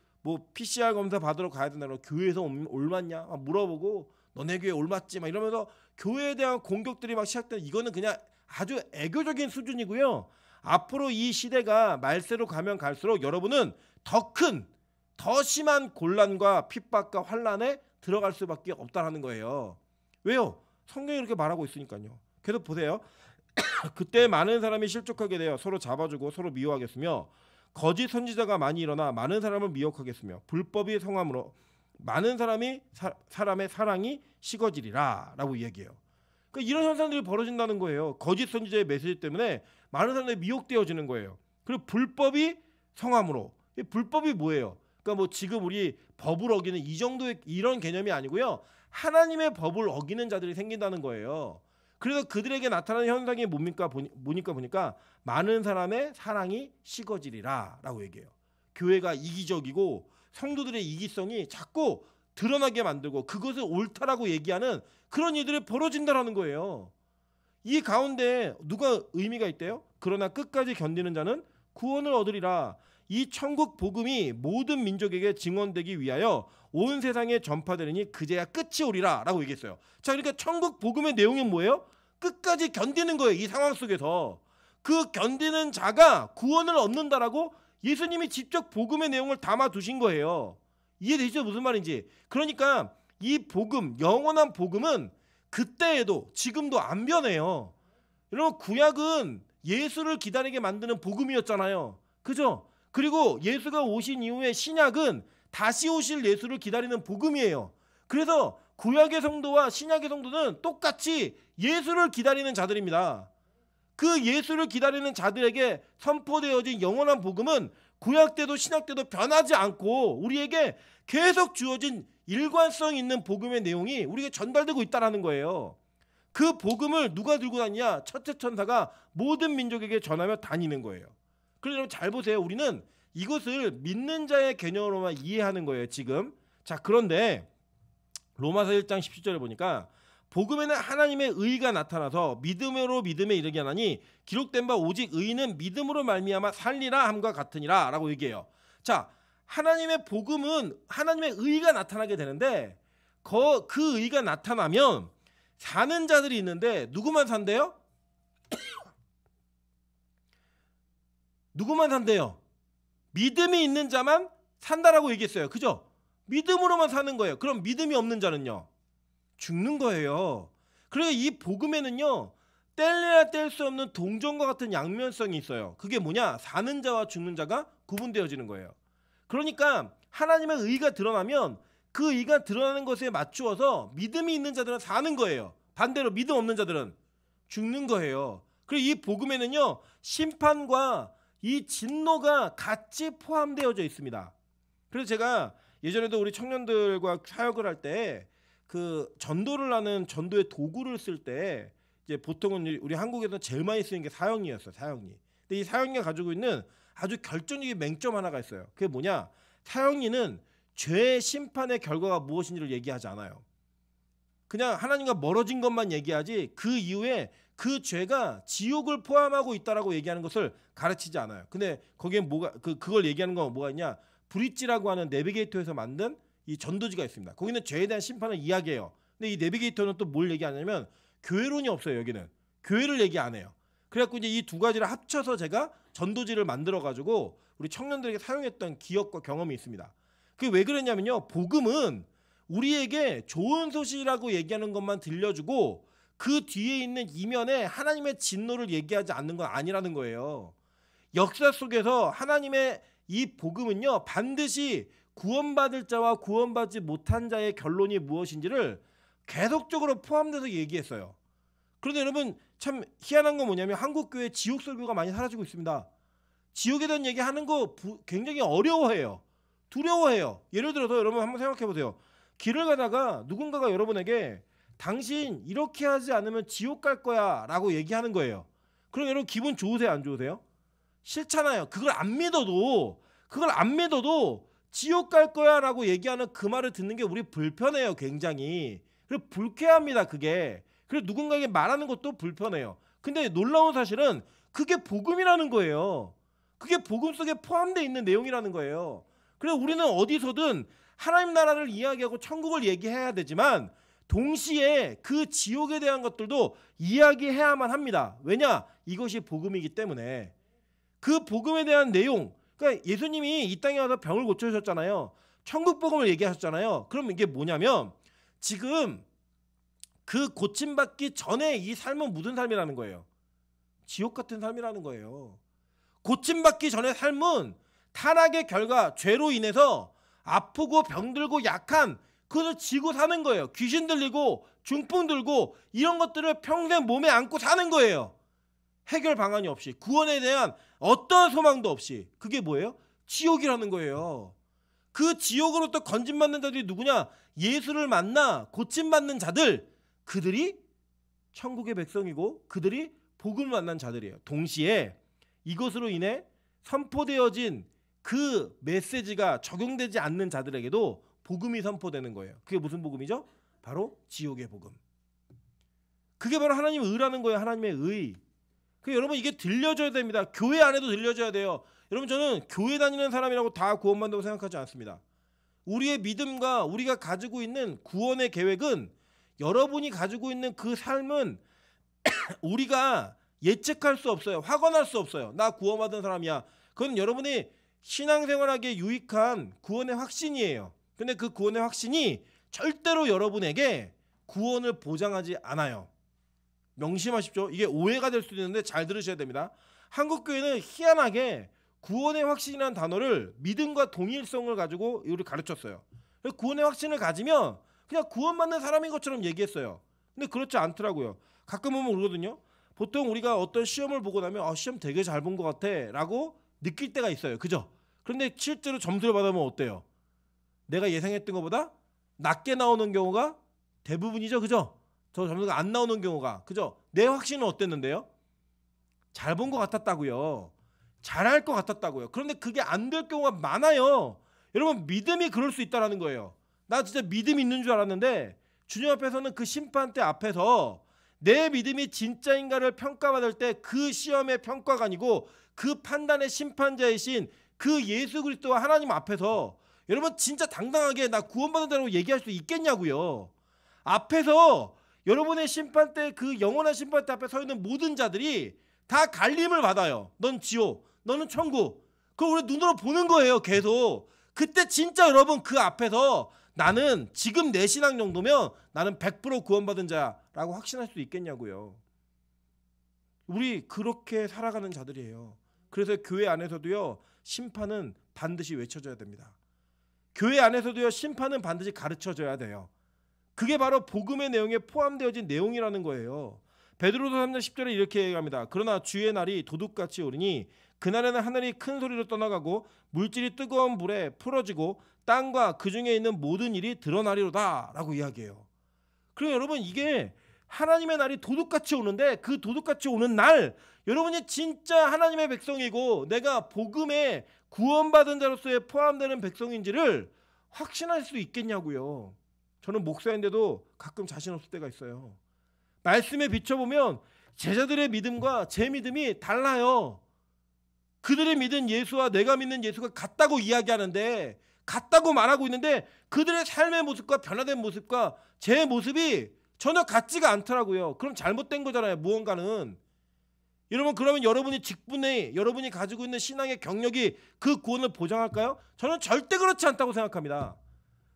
PCR 검사 받으러 가야 된다. 교회에서 올맞냐? 막 물어보고 너네 교회 올맞지? 막 이러면서 교회에 대한 공격들이 막 시작되는 이거는 그냥 아주 애교적인 수준이고요. 앞으로 이 시대가 말세로 가면 갈수록 여러분은 더 심한 곤란과 핍박과 환난에 들어갈 수밖에 없다라는 거예요. 왜요? 성경이 이렇게 말하고 있으니까요. 계속 보세요. 그때 많은 사람이 실족하게 되어 서로 잡아주고 서로 미워하겠으며 거짓 선지자가 많이 일어나 많은 사람을 미혹하겠으며 불법이 성함으로 많은 사람의 사랑이 식어지리라라고 이야기해요. 그러니까 이런 현상들이 벌어진다는 거예요. 거짓 선지자의 메시지 때문에 많은 사람들이 미혹되어지는 거예요. 그리고 불법이 성함으로. 이 불법이 뭐예요? 그러니까 뭐 지금 우리 법을 어기는 이 정도의 이런 개념이 아니고요. 하나님의 법을 어기는 자들이 생긴다는 거예요. 그래서 그들에게 나타나는 현상이 보니까 많은 사람의 사랑이 식어지리라라고 얘기해요. 교회가 이기적이고 성도들의 이기성이 자꾸 드러나게 만들고 그것을 옳다라고 얘기하는 그런 일들이 벌어진다라는 거예요. 이 가운데 누가 의미가 있대요? 그러나 끝까지 견디는 자는 구원을 얻으리라. 이 천국 복음이 모든 민족에게 증언되기 위하여 온 세상에 전파되리니 그제야 끝이 오리라 라고 얘기했어요. 자, 그러니까 천국 복음의 내용은 뭐예요? 끝까지 견디는 거예요. 이 상황 속에서 그 견디는 자가 구원을 얻는다라고 예수님이 직접 복음의 내용을 담아두신 거예요. 이해되시죠? 무슨 말인지. 그러니까 이 복음, 영원한 복음은 그때에도 지금도 안 변해요. 여러분, 구약은 예수를 기다리게 만드는 복음이었잖아요. 그죠? 그리고 예수가 오신 이후에 신약은 다시 오실 예수를 기다리는 복음이에요. 그래서 구약의 성도와 신약의 성도는 똑같이 예수를 기다리는 자들입니다. 그 예수를 기다리는 자들에게 선포되어진 영원한 복음은 구약 때도 신약 때도 변하지 않고 우리에게 계속 주어진 일관성 있는 복음의 내용이 우리에게 전달되고 있다는 거예요. 그 복음을 누가 들고 다니냐? 첫째 천사가 모든 민족에게 전하며 다니는 거예요. 그래서 여러분 잘 보세요. 우리는 이것을 믿는 자의 개념으로만 이해하는 거예요, 지금. 자, 그런데 로마서 1장 17절에 보니까 복음에는 하나님의 의가 나타나서 믿음으로 믿음에 이르게 하나니 기록된 바 오직 의인은 믿음으로 말미암아 살리라 함과 같으니라 라고 얘기해요. 자, 하나님의 복음은 하나님의 의가 나타나게 되는데 그 의가 나타나면 사는 자들이 있는데 누구만 산대요? 누구만 산대요? 믿음이 있는 자만 산다라고 얘기했어요. 그죠? 믿음으로만 사는 거예요. 그럼 믿음이 없는 자는요? 죽는 거예요. 그래서 이 복음에는요, 뗄래야 뗄 수 없는 동전과 같은 양면성이 있어요. 그게 뭐냐? 사는 자와 죽는 자가 구분되어지는 거예요. 그러니까 하나님의 의가 드러나면 그 의가 드러나는 것에 맞추어서 믿음이 있는 자들은 사는 거예요. 반대로 믿음 없는 자들은 죽는 거예요. 그리고 이 복음에는요, 심판과 이 진노가 같이 포함되어져 있습니다. 그래서 제가 예전에도 우리 청년들과 사역을 할 때 그 전도를 하는 전도의 도구를 쓸 때 이제 보통은 우리 한국에서 제일 많이 쓰는 게 사형리였어요. 사형리. 근데 이 사형리가 가지고 있는 아주 결정적인 맹점 하나가 있어요. 그게 뭐냐? 사형리는 죄의 심판의 결과가 무엇인지를 얘기하지 않아요. 그냥 하나님과 멀어진 것만 얘기하지 그 이후에 그 죄가 지옥을 포함하고 있다라고 얘기하는 것을 가르치지 않아요. 근데 거기에 뭐가 그걸 얘기하는 건 뭐가 있냐? 브릿지라고 하는 내비게이터에서 만든 이 전도지가 있습니다. 거기는 죄에 대한 심판을 이야기해요. 근데 이 내비게이터는 또 뭘 얘기하냐면 교회론이 없어요. 여기는 교회를 얘기 안 해요. 그래갖고 이제 이 두 가지를 합쳐서 제가 전도지를 만들어가지고 우리 청년들에게 사용했던 기억과 경험이 있습니다. 그게 왜 그랬냐면요, 복음은 우리에게 좋은 소식이라고 얘기하는 것만 들려주고 그 뒤에 있는 이면에 하나님의 진노를 얘기하지 않는 건 아니라는 거예요. 역사 속에서 하나님의 이 복음은요, 반드시 구원받을 자와 구원받지 못한 자의 결론이 무엇인지를 계속적으로 포함돼서 얘기했어요. 그런데 여러분 참 희한한 건 뭐냐면 한국 교회 지옥 설교가 많이 사라지고 있습니다. 지옥에 대한 얘기하는 거 굉장히 어려워해요. 두려워해요. 예를 들어서 여러분 한번 생각해 보세요. 길을 가다가 누군가가 여러분에게 당신 이렇게 하지 않으면 지옥 갈 거야 라고 얘기하는 거예요. 그럼 여러분 기분 좋으세요? 안 좋으세요? 싫잖아요. 그걸 안 믿어도 지옥 갈 거야 라고 얘기하는 그 말을 듣는 게 우리 불편해요. 굉장히. 그리고 불쾌합니다. 그게. 그리고 누군가에게 말하는 것도 불편해요. 근데 놀라운 사실은 그게 복음이라는 거예요. 그게 복음 속에 포함되어 있는 내용이라는 거예요. 그래서 우리는 어디서든 하나님 나라를 이야기하고 천국을 얘기해야 되지만 동시에 그 지옥에 대한 것들도 이야기해야만 합니다. 왜냐? 이것이 복음이기 때문에. 그 복음에 대한 내용, 그러니까 예수님이 이 땅에 와서 병을 고쳐주셨잖아요. 천국 복음을 얘기하셨잖아요. 그럼 이게 뭐냐면 지금 그 고침받기 전에 이 삶은 무슨 삶이라는 거예요? 지옥 같은 삶이라는 거예요. 고침받기 전의 삶은 타락의 결과, 죄로 인해서 아프고 병들고 약한 그것을 지고 사는 거예요. 귀신 들리고 중풍 들고 이런 것들을 평생 몸에 안고 사는 거예요. 해결 방안이 없이, 구원에 대한 어떤 소망도 없이. 그게 뭐예요? 지옥이라는 거예요. 그 지옥으로부터 건진받는 자들이 누구냐? 예수를 만나 고침받는 자들, 그들이 천국의 백성이고 그들이 복음을 만난 자들이에요. 동시에 이것으로 인해 선포되어진 그 메시지가 적용되지 않는 자들에게도 복음이 선포되는 거예요. 그게 무슨 복음이죠? 바로 지옥의 복음. 그게 바로 하나님의 의라는 거예요. 하나님의 의. 그 여러분 이게 들려줘야 됩니다. 교회 안에도 들려줘야 돼요. 여러분 저는 교회 다니는 사람이라고 다 구원받는다고 생각하지 않습니다. 우리의 믿음과 우리가 가지고 있는 구원의 계획은, 여러분이 가지고 있는 그 삶은 우리가 예측할 수 없어요. 확언할 수 없어요. 나 구원받은 사람이야. 그건 여러분이 신앙생활하기에 유익한 구원의 확신이에요. 근데 그 구원의 확신이 절대로 여러분에게 구원을 보장하지 않아요. 명심하십시오. 이게 오해가 될 수도 있는데 잘 들으셔야 됩니다. 한국교회는 희한하게 구원의 확신이라는 단어를 믿음과 동일성을 가지고 우리 가르쳤어요. 구원의 확신을 가지면 그냥 구원받는 사람인 것처럼 얘기했어요. 근데 그렇지 않더라고요. 가끔 보면 그러거든요. 보통 우리가 어떤 시험을 보고 나면 시험 되게 잘 본 것 같아 라고 느낄 때가 있어요. 그죠? 그런데 실제로 점수를 받으면 어때요? 내가 예상했던 것보다 낮게 나오는 경우가 대부분이죠. 그죠? 저 점수가 안 나오는 경우가, 그죠? 내 확신은 어땠는데요? 잘 본 것 같았다고요. 잘할 것 같았다고요. 그런데 그게 안 될 경우가 많아요. 여러분 믿음이 그럴 수 있다는 거예요. 나 진짜 믿음이 있는 줄 알았는데 주님 앞에서는 그 심판대 앞에서 내 믿음이 진짜인가를 평가받을 때 그 시험의 평가가 아니고 그 판단의 심판자이신 그 예수 그리스도와 하나님 앞에서 여러분 진짜 당당하게 나 구원받은 자라고 얘기할 수 있겠냐고요. 앞에서 여러분의 심판대, 그 영원한 심판대 앞에 서 있는 모든 자들이 다 갈림을 받아요. 넌 지옥, 너는 천국. 그걸 우리 눈으로 보는 거예요. 계속. 그때 진짜 여러분 그 앞에서 나는 지금 내 신앙 정도면 나는 100% 구원받은 자라고 확신할 수 있겠냐고요. 우리 그렇게 살아가는 자들이에요. 그래서 교회 안에서도요, 심판은 반드시 외쳐져야 됩니다. 교회 안에서도요, 심판은 반드시 가르쳐져야 돼요. 그게 바로 복음의 내용에 포함되어진 내용이라는 거예요. 베드로서 3장 10절에 이렇게 얘기합니다. 그러나 주의 날이 도둑같이 오르니 그날에는 하늘이 큰 소리로 떠나가고 물질이 뜨거운 불에 풀어지고 땅과 그 중에 있는 모든 일이 드러나리로다 라고 이야기해요. 그럼 여러분 이게 하나님의 날이 도둑같이 오는데 그 도둑같이 오는 날 여러분이 진짜 하나님의 백성이고 내가 복음에 구원받은 자로서의 포함되는 백성인지를 확신할 수 있겠냐고요. 저는 목사인데도 가끔 자신 없을 때가 있어요. 말씀에 비춰보면 제자들의 믿음과 제 믿음이 달라요. 그들이 믿은 예수와 내가 믿는 예수가 같다고 이야기하는데, 같다고 말하고 있는데 그들의 삶의 모습과 변화된 모습과 제 모습이 전혀 같지가 않더라고요. 그럼 잘못된 거잖아요. 무언가는. 여러분 그러면 여러분이 직분에 여러분이 가지고 있는 신앙의 경력이 그 구원을 보장할까요? 저는 절대 그렇지 않다고 생각합니다.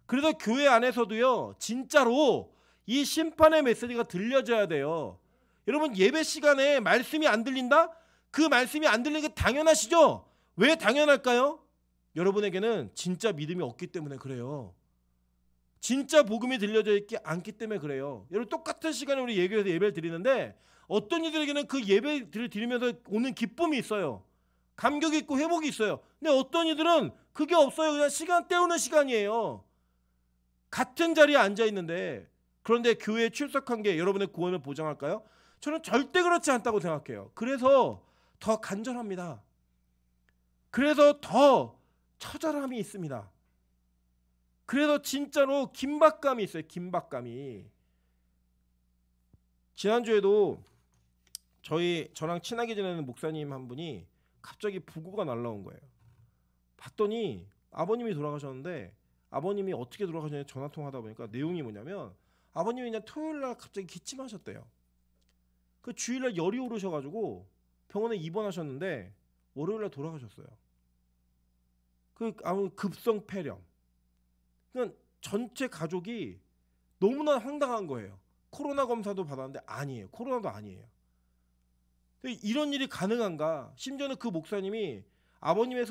그래서 교회 안에서도요, 진짜로 이 심판의 메시지가 들려져야 돼요. 여러분 예배 시간에 말씀이 안 들린다? 그 말씀이 안 들리는 게 당연하시죠? 왜 당연할까요? 여러분에게는 진짜 믿음이 없기 때문에 그래요. 진짜 복음이 들려져 있지 않기 때문에 그래요. 여러분 똑같은 시간에 우리 예배를 드리는데 어떤 이들에게는 그 예배를 드리면서 오는 기쁨이 있어요. 감격이 있고 회복이 있어요. 근데 어떤 이들은 그게 없어요. 그냥 시간 때우는 시간이에요. 같은 자리에 앉아 있는데, 그런데 교회에 출석한 게 여러분의 구원을 보장할까요? 저는 절대 그렇지 않다고 생각해요. 그래서 더 간절합니다. 그래서 더 처절함이 있습니다. 그래서 진짜로 긴박감이 있어요. 긴박감이. 지난주에도 저랑 친하게 지내는 목사님 한 분이 갑자기 부고가 날라온 거예요. 봤더니 아버님이 돌아가셨는데 아버님이 어떻게 돌아가셨냐고 전화통화하다 보니까 내용이 뭐냐면 아버님이 그냥 토요일날 갑자기 기침하셨대요. 그 주일날 열이 오르셔가지고 병원에 입원하셨는데 월요일날 돌아가셨어요. 그 급성 폐렴. 그러니까 전체 가족이 너무나 황당한 거예요. 코로나 검사도 받았는데 아니에요. 코로나도 아니에요. 이런 일이 가능한가? 심지어는 그 목사님이 아버님의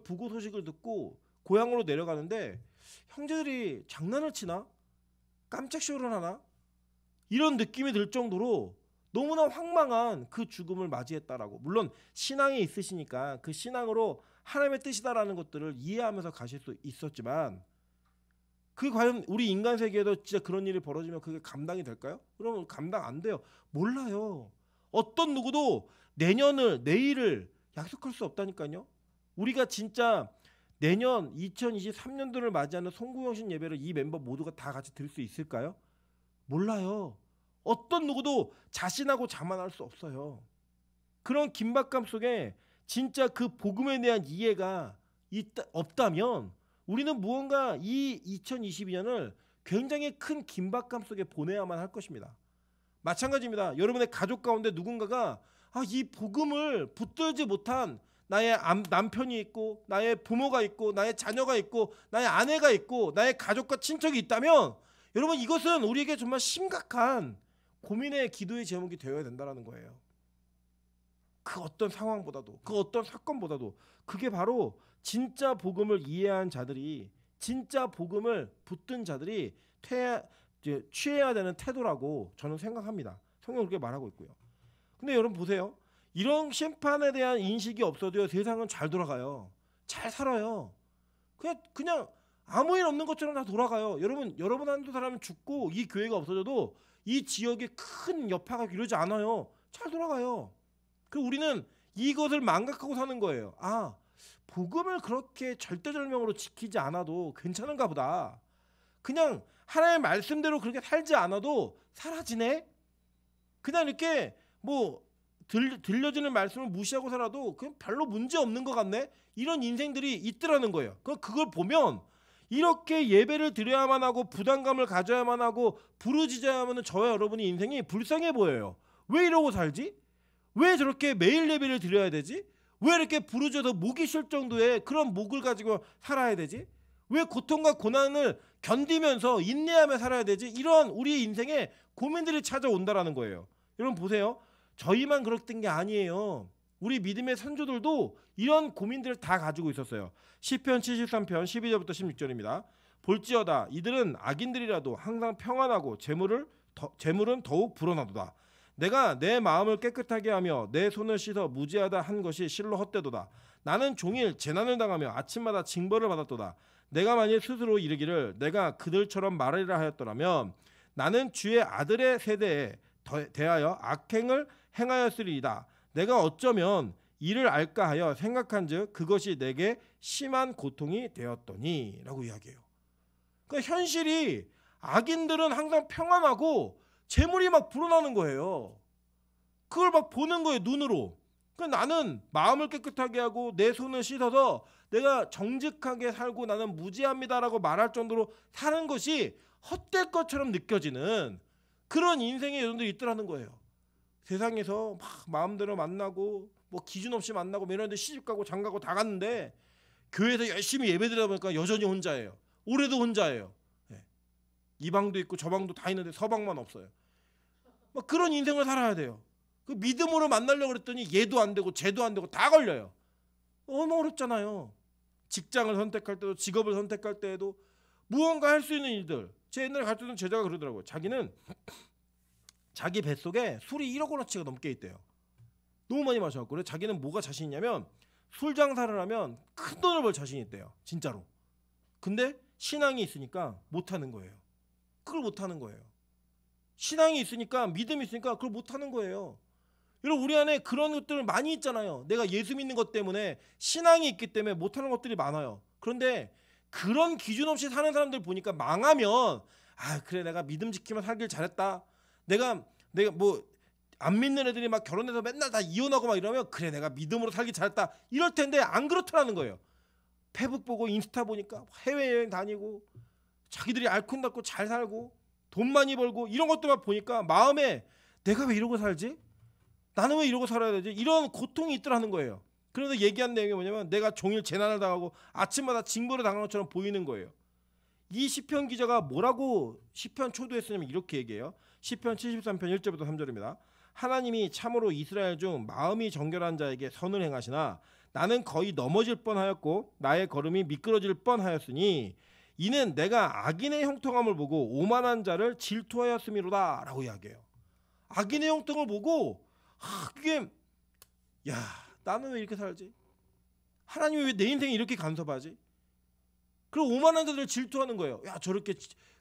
부고 소식을 듣고 고향으로 내려가는데 형제들이 장난을 치나? 깜짝 쇼를 하나? 이런 느낌이 들 정도로 너무나 황망한 그 죽음을 맞이했다라고. 물론 신앙이 있으시니까 그 신앙으로 하나님의 뜻이다라는 것들을 이해하면서 가실 수 있었지만 그 과연 우리 인간 세계에도 진짜 그런 일이 벌어지면 그게 감당이 될까요? 그러면 감당 안 돼요. 몰라요. 어떤 누구도 내일을 약속할 수 없다니까요. 우리가 진짜 내년 2023년도를 맞이하는 송구영신 예배를 이 멤버 모두가 다 같이 드릴 수 있을까요? 몰라요. 어떤 누구도 자신하고 자만할 수 없어요. 그런 긴박감 속에 진짜 그 복음에 대한 이해가 없다면 우리는 무언가 이 2022년을 굉장히 큰 긴박감 속에 보내야만 할 것입니다. 마찬가지입니다. 여러분의 가족 가운데 누군가가 이 복음을 붙들지 못한 나의 남편이 있고 나의 부모가 있고 나의 자녀가 있고 나의 아내가 있고 나의 가족과 친척이 있다면 여러분 이것은 우리에게 정말 심각한 고민의 기도의 제목이 되어야 된다는 거예요. 그 어떤 상황보다도 그 어떤 사건보다도 그게 바로 진짜 복음을 이해한 자들이 진짜 복음을 붙든 자들이 취해야 되는 태도라고 저는 생각합니다. 성경은 그렇게 말하고 있고요. 근데 여러분 보세요. 이런 심판에 대한 인식이 없어도요 세상은 잘 돌아가요. 잘 살아요. 그냥 아무 일 없는 것처럼 다 돌아가요. 여러분 한두 사람이 죽고 이 교회가 없어져도 이 지역에 큰 여파가 이러지 않아요. 잘 돌아가요. 그리고 우리는 이것을 망각하고 사는 거예요. 복음을 그렇게 절대절명으로 지키지 않아도 괜찮은가 보다. 그냥 하나님의 말씀대로 그렇게 살지 않아도 사라지네. 그냥 이렇게 들려지는 말씀을 무시하고 살아도 그냥 별로 문제 없는 것 같네. 이런 인생들이 있더라는 거예요. 그걸 보면 이렇게 예배를 드려야만 하고 부담감을 가져야만 하고 부르짖어야만 하는 저와 여러분의 인생이 불쌍해 보여요. 왜 이러고 살지? 왜 저렇게 매일 예배를 드려야 되지? 왜 이렇게 부르짖어서 목이 쉴 정도의 그런 목을 가지고 살아야 되지? 왜 고통과 고난을 견디면서 인내하며 살아야 되지? 이런 우리 인생에 고민들이 찾아온다라는 거예요. 여러분 보세요. 저희만 그랬던 게 아니에요. 우리 믿음의 선조들도 이런 고민들을 다 가지고 있었어요. 시편 73편 12절부터 16절입니다. 볼지어다 이들은 악인들이라도 항상 평안하고 재물은 더욱 불어나도다. 내가 내 마음을 깨끗하게 하며 내 손을 씻어 무죄하다 한 것이 실로 헛되도다. 나는 종일 재난을 당하며 아침마다 징벌을 받았도다. 내가 만일 스스로 이르기를 내가 그들처럼 말하리라 하였더라면 나는 주의 아들의 세대에 대하여 악행을 행하였으리이다. 내가 어쩌면 이를 알까 하여 생각한즉 그것이 내게 심한 고통이 되었더니 라고 이야기해요. 그러니까 현실이 악인들은 항상 평안하고 재물이 막 불어나는 거예요. 그걸 막 보는 거예요, 눈으로. 그러니까 나는 마음을 깨끗하게 하고 내 손을 씻어서 내가 정직하게 살고 나는 무죄합니다라고 말할 정도로 사는 것이 헛될 것처럼 느껴지는 그런 인생의 여러분들이 있더라는 거예요. 세상에서 막 마음대로 만나고 기준 없이 만나고 이런 데 시집가고 장가고 다 갔는데 교회에서 열심히 예배드리다 보니까 여전히 혼자예요. 올해도 혼자예요. 이 방도 있고 저 방도 다 있는데 서방만 없어요. 그런 인생을 살아야 돼요. 그 믿음으로 만나려고 그랬더니 얘도 안 되고 쟤도 안 되고 다 걸려요. 너무 어렵잖아요. 직장을 선택할 때도 직업을 선택할 때에도 무언가 할 수 있는 일들. 제 옛날에 가르쳤던 제자가 그러더라고요. 자기는 자기 뱃속에 술이 1억 원어치가 넘게 있대요. 너무 많이 마셔갖고. 그래서 자기는 뭐가 자신 있냐면 술 장사를 하면 큰 돈을 벌 자신이 있대요. 진짜로. 근데 신앙이 있으니까 못하는 거예요. 그걸 못하는 거예요. 신앙이 있으니까 믿음이 있으니까 그걸 못하는 거예요. 여러분 우리 안에 그런 것들 많이 있잖아요. 내가 예수 믿는 것 때문에 신앙이 있기 때문에 못하는 것들이 많아요. 그런데 그런 기준 없이 사는 사람들 보니까 망하면 그래 내가 믿음 지키면 살길 잘했다. 내가 안 믿는 애들이 막 결혼해서 맨날 다 이혼하고 막 이러면 그래 내가 믿음으로 살기 잘했다. 이럴 텐데 안 그렇더라는 거예요. 페북 보고 인스타 보니까 해외여행 다니고 자기들이 알콩달콩 잘 살고 돈 많이 벌고 이런 것들만 보니까 마음에 내가 왜 이러고 살지? 나는 왜 이러고 살아야 되지? 이런 고통이 있더라는 거예요. 그래서 얘기한 내용이 뭐냐면 내가 종일 재난을 당하고 아침마다 징벌을 당하는 것처럼 보이는 거예요. 이 시편 기자가 뭐라고 시편 초도에 쓰냐면 이렇게 얘기해요. 시편 73편 1절부터 3절입니다. 하나님이 참으로 이스라엘 중 마음이 정결한 자에게 선을 행하시나 나는 거의 넘어질 뻔하였고 나의 걸음이 미끄러질 뻔하였으니 이는 내가 악인의 형통함을 보고 오만한 자를 질투하였음이로다 라고 이야기해요. 악인의 형통을 보고 그게 야 나는 왜 이렇게 살지? 하나님이 왜 내 인생에 이렇게 간섭하지? 그리고 오만한 자들을 질투하는 거예요. 야 저렇게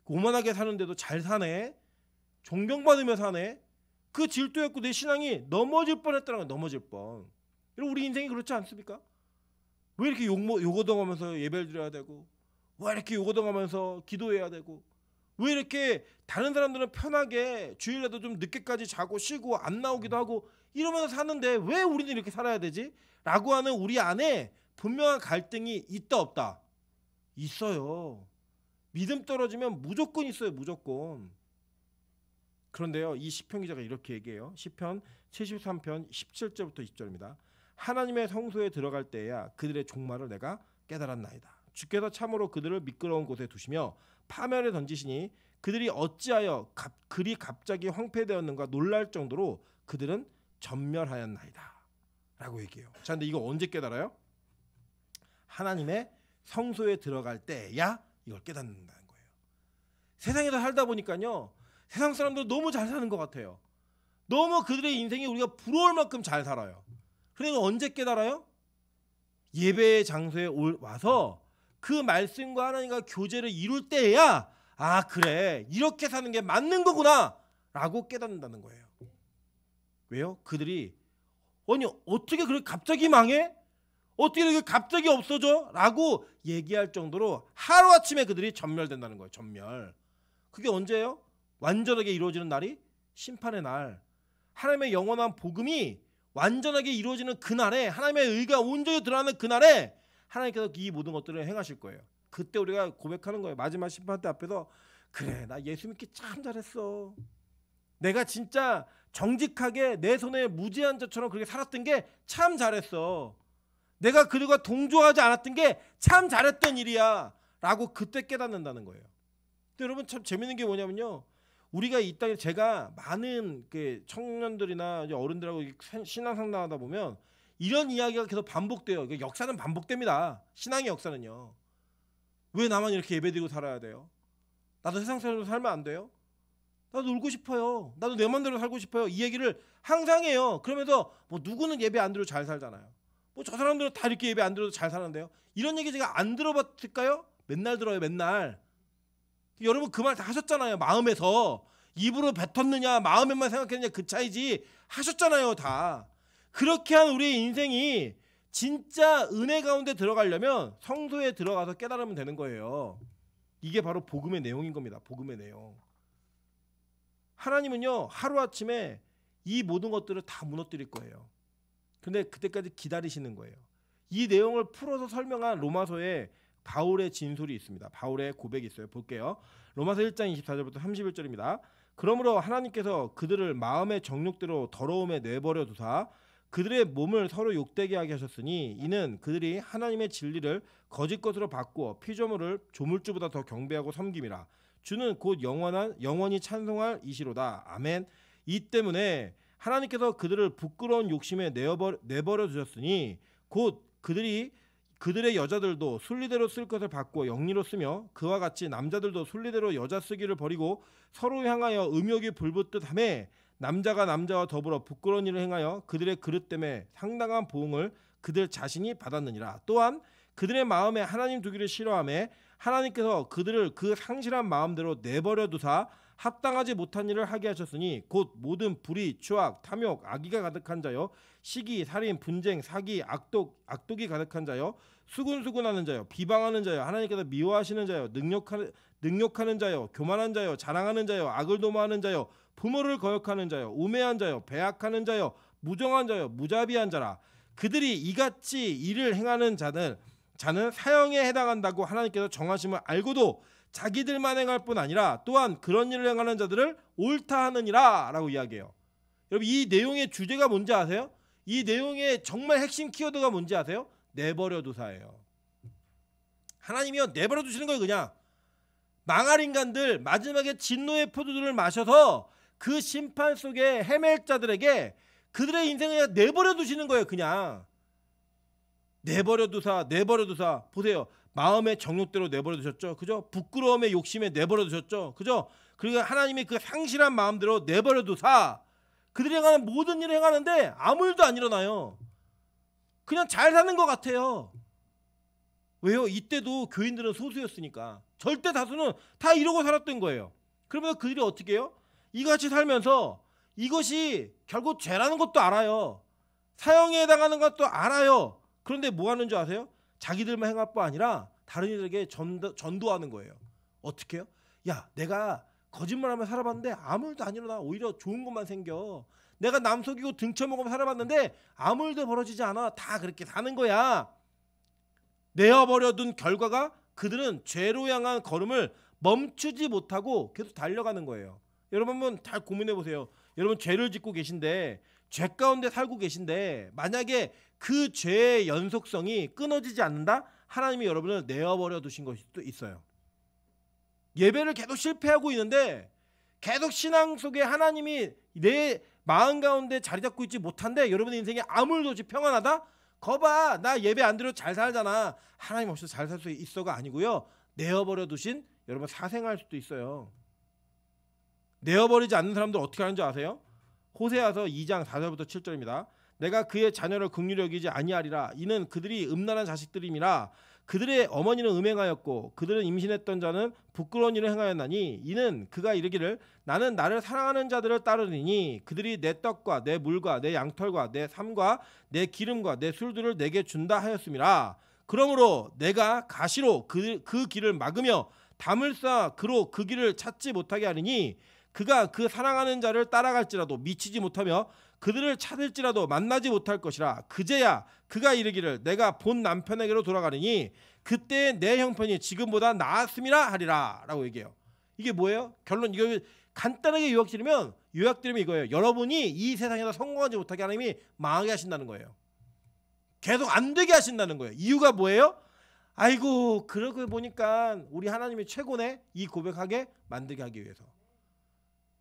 오만하게 사는데도 잘 사네. 존경받으며 사네. 그 질투했고 내 신앙이 넘어질 뻔했다는 거예요. 넘어질 뻔. 여러분 우리 인생이 그렇지 않습니까? 왜 이렇게 요거동하면서 예배를 드려야 되고 왜 이렇게 요거동하면서 기도해야 되고 왜 이렇게 다른 사람들은 편하게 주일에도 좀 늦게까지 자고 쉬고 안 나오기도 하고 이러면서 사는데 왜 우리는 이렇게 살아야 되지? 라고 하는 우리 안에 분명한 갈등이 있다 없다? 있어요. 믿음 떨어지면 무조건 있어요. 무조건. 그런데요. 이 시편 기자가 이렇게 얘기해요. 시편 73편 17절부터 20절입니다. 하나님의 성소에 들어갈 때야 그들의 종말을 내가 깨달았나이다. 주께서 참으로 그들을 미끄러운 곳에 두시며 파멸에 던지시니 그들이 어찌하여 그리 갑자기 황폐되었는가 놀랄 정도로 그들은 전멸하였나이다 라고 얘기해요. 자, 근데 이거 언제 깨달아요? 하나님의 성소에 들어갈 때야 이걸 깨닫는다는 거예요. 세상에서 살다 보니까요 세상 사람들 너무 잘 사는 것 같아요. 너무 그들의 인생이 우리가 부러울 만큼 잘 살아요. 그러니까 언제 깨달아요? 예배의 장소에 와서 그 말씀과 하나님과 교제를 이룰 때야 아 그래 이렇게 사는 게 맞는 거구나 라고 깨닫는다는 거예요. 왜요? 그들이 아니 어떻게 그렇게 갑자기 망해? 어떻게 이렇게 갑자기 없어져? 라고 얘기할 정도로 하루아침에 그들이 전멸된다는 거예요. 전멸. 그게 언제예요? 완전하게 이루어지는 날이 심판의 날. 하나님의 영원한 복음이 완전하게 이루어지는 그날에 하나님의 의가 온전히 드러나는 그날에 하나님께서 이 모든 것들을 행하실 거예요. 그때 우리가 고백하는 거예요. 마지막 심판 때 앞에서 그래 나 예수 믿기 참 잘했어. 내가 진짜 정직하게 내 손에 무지한 자처럼 그렇게 살았던 게 참 잘했어. 내가 그들과 동조하지 않았던 게 참 잘했던 일이야 라고 그때 깨닫는다는 거예요. 근데 여러분 참 재밌는 게 뭐냐면요. 우리가 이 땅에 제가 많은 그 청년들이나 어른들하고 신앙 상담하다 보면 이런 이야기가 계속 반복돼요. 역사는 반복됩니다. 신앙의 역사는요. 왜 나만 이렇게 예배드리고 살아야 돼요? 나도 세상 사람으로 살면 안 돼요? 나도 놀고 싶어요. 나도 내 맘대로 살고 싶어요. 이 얘기를 항상 해요. 그러면서 뭐 누구는 예배 안 드려도 잘 살잖아요. 뭐 저 사람들은 다 이렇게 예배 안 드려도 잘 사는데요. 이런 얘기 제가 안 들어봤을까요? 맨날 들어요. 맨날. 여러분 그 말 다 하셨잖아요. 마음에서. 입으로 뱉었느냐 마음에만 생각했느냐 그 차이지 하셨잖아요. 다. 그렇게 한 우리의 인생이 진짜 은혜 가운데 들어가려면 성소에 들어가서 깨달으면 되는 거예요. 이게 바로 복음의 내용인 겁니다. 복음의 내용. 하나님은요 하루아침에 이 모든 것들을 다 무너뜨릴 거예요. 근데 그때까지 기다리시는 거예요. 이 내용을 풀어서 설명한 로마서에 바울의 진술이 있습니다. 바울의 고백이 있어요. 볼게요. 로마서 1장 24절부터 31절입니다. 그러므로 하나님께서 그들을 마음의 정욕대로 더러움에 내버려 두사 그들의 몸을 서로 욕되게 하게 하셨으니 이는 그들이 하나님의 진리를 거짓 것으로 바꾸어 피조물을 조물주보다 더 경배하고 섬김이라. 주는 곧 영원히 찬송할 이시로다. 아멘. 이 때문에 하나님께서 그들을 부끄러운 욕심에 내버려 두셨으니 곧 그들의 여자들도 순리대로 쓸 것을 바꾸어 영리로 쓰며 그와 같이 남자들도 순리대로 여자 쓰기를 버리고 서로 향하여 음욕이 불붙듯 하매 남자가 남자와 더불어 부끄러운 일을 행하여 그들의 그릇 때문에 상당한 보응을 그들 자신이 받았느니라. 또한 그들의 마음에 하나님 두기를 싫어하며 하나님께서 그들을 그 상실한 마음대로 내버려 두사 합당하지 못한 일을 하게 하셨으니 곧 모든 불의, 추악, 탐욕, 악의가 가득한 자요 시기, 살인, 분쟁, 사기, 악독이 가득한 자요 수군수군하는 자요 비방하는 자요 하나님께서 미워하시는 자요 능욕하는 자요 교만한 자요 자랑하는 자요 악을 도모하는 자요 부모를 거역하는 자요 우매한 자요 배악하는 자요 무정한 자요 무자비한 자라. 그들이 이같이 일을 행하는 자는 사형에 해당한다고 하나님께서 정하심을 알고도 자기들만 행할 뿐 아니라 또한 그런 일을 행하는 자들을 옳다 하느니라 라고 이야기해요. 여러분 이 내용의 주제가 뭔지 아세요? 이 내용의 정말 핵심 키워드가 뭔지 아세요? 내버려 두사예요. 하나님이요 내버려 두시는 거예요. 그냥 망할 인간들 마지막에 진노의 포도주를 마셔서 그 심판 속에 헤맬 자들에게 그들의 인생을 내버려 두시는 거예요. 그냥 내버려 두사 보세요. 마음의 정욕대로 내버려 두셨죠. 그죠? 부끄러움의 욕심에 내버려 두셨죠. 그죠? 그리고 하나님이 그 상실한 마음대로 내버려 두사 그들이 행하는 모든 일을 행하는데 아무 일도 안 일어나요. 그냥 잘 사는 것 같아요. 왜요? 이때도 교인들은 소수였으니까. 절대 다수는 다 이러고 살았던 거예요. 그러면 그들이 어떻게 해요? 이같이 살면서 이것이 결국 죄라는 것도 알아요. 사형에 해당하는 것도 알아요. 그런데 뭐 하는 줄 아세요? 자기들만 행할 뿐 아니라 다른 이들에게 전도하는 거예요. 어떻게 해요? 야, 내가 거짓말하며 살아봤는데 아무 일도 안 일어나. 오히려 좋은 것만 생겨. 내가 남 속이고 등쳐먹으며 살아봤는데 아무 일도 벌어지지 않아. 다 그렇게 사는 거야. 내어버려둔 결과가 그들은 죄로 향한 걸음을 멈추지 못하고 계속 달려가는 거예요. 여러분 한번 잘 고민해 보세요. 여러분 죄를 짓고 계신데 죄 가운데 살고 계신데 만약에 그 죄의 연속성이 끊어지지 않는다? 하나님이 여러분을 내어버려 두신 것일 수도 있어요. 예배를 계속 실패하고 있는데 계속 신앙 속에 하나님이 내 마음 가운데 자리 잡고 있지 못한데 여러분의 인생에 아무 일도 없이 평안하다? 거봐, 나 예배 안 드려도 잘 살잖아. 하나님 없이 잘 살 수 있어가 아니고요. 내어버려 두신 여러분 사생할 수도 있어요. 내어버리지 않는 사람들 어떻게 하는지 아세요? 호세아서 2장 4절부터 7절입니다. 내가 그의 자녀를 긍휼히 여기지 아니하리라. 이는 그들이 음란한 자식들임이라. 그들의 어머니는 음행하였고 그들은 임신했던 자는 부끄러운 일을 행하였나니 이는 그가 이르기를 나는 나를 사랑하는 자들을 따르리니 그들이 내 떡과 내 물과 내 양털과 내 삶과 내 기름과 내 술들을 내게 준다 하였음이라. 그러므로 내가 가시로 그 길을 막으며 담을 쌓아 그로 그 길을 찾지 못하게 하리니 그가 그 사랑하는 자를 따라갈지라도 미치지 못하며 그들을 찾을지라도 만나지 못할 것이라. 그제야 그가 이르기를 내가 본 남편에게로 돌아가리니 그때 내 형편이 지금보다 나았음이라 하리라 라고 얘기해요. 이게 뭐예요? 결론 이거 간단하게 요약드리면 이거예요. 여러분이 이 세상에서 성공하지 못하게 하나님이 망하게 하신다는 거예요. 계속 안 되게 하신다는 거예요. 이유가 뭐예요? 아이고 그러고 보니까 우리 하나님이 최고네. 이 고백하게 만들게 하기 위해서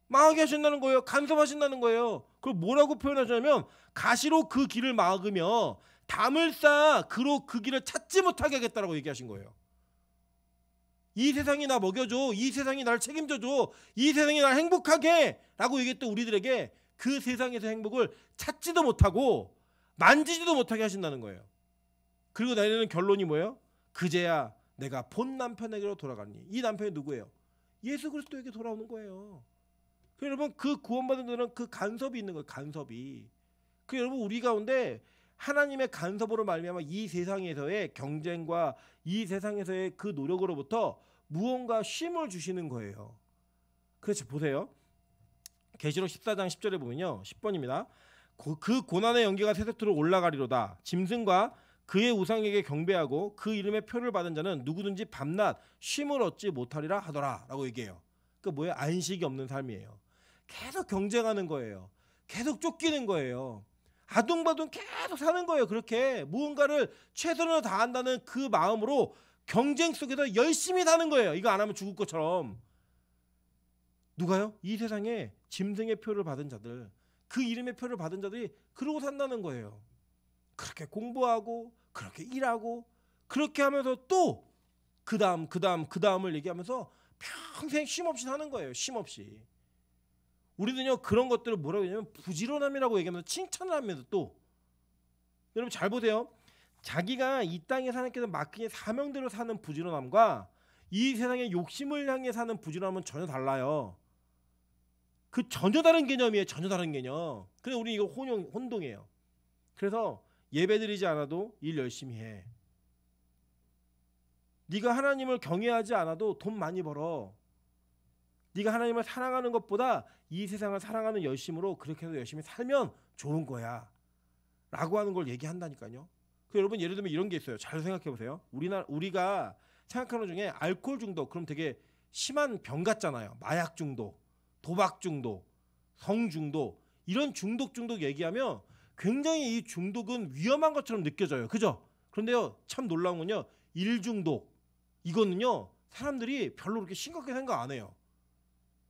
망하게 하신다는 거예요. 간섭하신다는 거예요. 그걸 뭐라고 표현하냐면 가시로 그 길을 막으며 담을 쌓아 그로 그 길을 찾지 못하게 하겠다라고 얘기하신 거예요. 이 세상이 나 먹여줘. 이 세상이 날 책임져줘. 이 세상이 날 행복하게 라고 얘기했던 우리들에게 그 세상에서 행복을 찾지도 못하고 만지지도 못하게 하신다는 거예요. 그리고 내리는 결론이 뭐예요? 그제야 내가 본 남편에게로 돌아가니. 이 남편이 누구예요? 예수 그리스도에게 돌아오는 거예요. 여러분 그 구원받은 자는 그 간섭이 있는 거예요. 간섭이. 그 여러분 우리 가운데 하나님의 간섭으로 말미암아 이 세상에서의 경쟁과 이 세상에서의 그 노력으로부터 무언가 쉼을 주시는 거예요. 그래서 보세요. 계시록 14장 10절에 보면요. 10번입니다. 그 고난의 연기가 세세토록 올라가리로다. 짐승과 그의 우상에게 경배하고 그 이름의 표를 받은 자는 누구든지 밤낮 쉼을 얻지 못하리라 하더라 라고 얘기해요. 그 뭐예요? 안식이 없는 삶이에요. 계속 경쟁하는 거예요. 계속 쫓기는 거예요. 아둥바둥 계속 사는 거예요. 그렇게 무언가를 최선을 다한다는 그 마음으로 경쟁 속에서 열심히 사는 거예요. 이거 안 하면 죽을 것처럼. 누가요? 이 세상에 짐승의 표를 받은 자들, 그 이름의 표를 받은 자들이 그러고 산다는 거예요. 그렇게 공부하고 그렇게 일하고 그렇게 하면서 또 그 다음을 얘기하면서 평생 쉼없이 사는 거예요. 쉼없이. 우리는요 그런 것들을 뭐라고 하냐면 부지런함이라고 얘기하면서 칭찬을 하면서 또 여러분 잘 보세요. 자기가 이 땅에 사는 게 맡긴 사명대로 사는 부지런함과 이 세상의 욕심을 향해 사는 부지런함은 전혀 달라요. 그 전혀 다른 개념이에요. 전혀 다른 개념. 근데 우리 이거 혼동해요. 그래서 예배드리지 않아도 일 열심히 해. 네가 하나님을 경외하지 않아도 돈 많이 벌어. 네가 하나님을 사랑하는 것보다 이 세상을 사랑하는 열심으로 그렇게 해서 열심히 살면 좋은 거야 라고 하는 걸 얘기한다니까요. 여러분 예를 들면 이런 게 있어요. 잘 생각해 보세요. 우리가 생각하는 것 중에 알코올 중독 그럼 되게 심한 병 같잖아요. 마약 중독, 도박 중독, 성 중독 이런 중독 얘기하면 굉장히 이 중독은 위험한 것처럼 느껴져요. 그죠? 그런데요 참 놀라운 건요 일 중독 이거는요 사람들이 별로 그렇게 심각하게 생각 안 해요.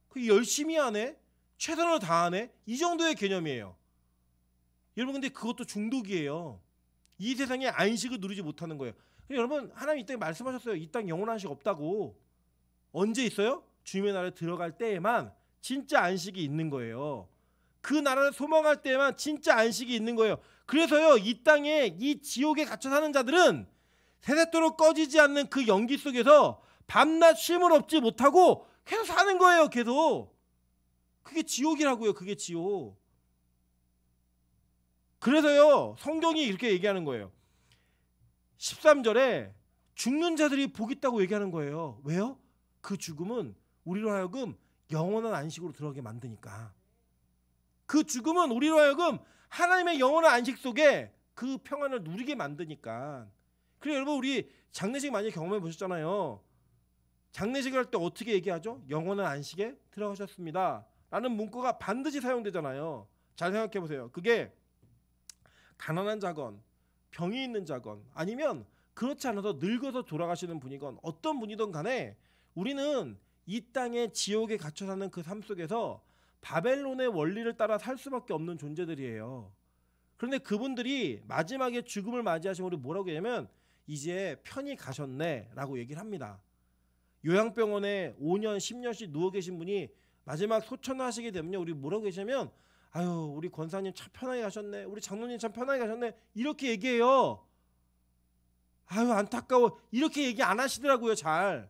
그 열심히 하네. 최선을 다하네? 이 정도의 개념이에요. 여러분 근데 그것도 중독이에요. 이 세상에 안식을 누리지 못하는 거예요. 여러분 하나님 이 땅에 말씀하셨어요. 이 땅 영원한 안식 없다고. 언제 있어요? 주님의 나라에 들어갈 때에만 진짜 안식이 있는 거예요. 그 나라를 소망할 때에만 진짜 안식이 있는 거예요. 그래서요 이 땅에 이 지옥에 갇혀 사는 자들은 세세토록 꺼지지 않는 그 연기 속에서 밤낮 쉼을 얻지 못하고 계속 사는 거예요. 계속. 그게 지옥이라고요. 그게 지옥. 그래서요 성경이 이렇게 얘기하는 거예요. 13절에 죽는 자들이 복 있다고 얘기하는 거예요. 왜요? 그 죽음은 우리로 하여금 영원한 안식으로 들어가게 만드니까. 그 죽음은 우리로 하여금 하나님의 영원한 안식 속에 그 평안을 누리게 만드니까. 그래서 여러분 우리 장례식 많이 경험해 보셨잖아요. 장례식을 할 때 어떻게 얘기하죠? 영원한 안식에 들어가셨습니다 라는 문구가 반드시 사용되잖아요. 잘 생각해 보세요. 그게 가난한 자건 병이 있는 자건 아니면 그렇지 않아서 늙어서 돌아가시는 분이건 어떤 분이든 간에 우리는 이 땅의 지옥에 갇혀 사는 그 삶 속에서 바벨론의 원리를 따라 살 수밖에 없는 존재들이에요. 그런데 그분들이 마지막에 죽음을 맞이하시면 우리 뭐라고 얘기하면 이제 편히 가셨네 라고 얘기를 합니다. 요양병원에 5년 10년씩 누워 계신 분이 마지막 소천하시게 되면요 우리 뭐라고 얘기하면 아유 우리 권사님 참 편하게 가셨네, 우리 장로님 참 편하게 가셨네 이렇게 얘기해요. 아유 안타까워 이렇게 얘기 안 하시더라고요. 잘.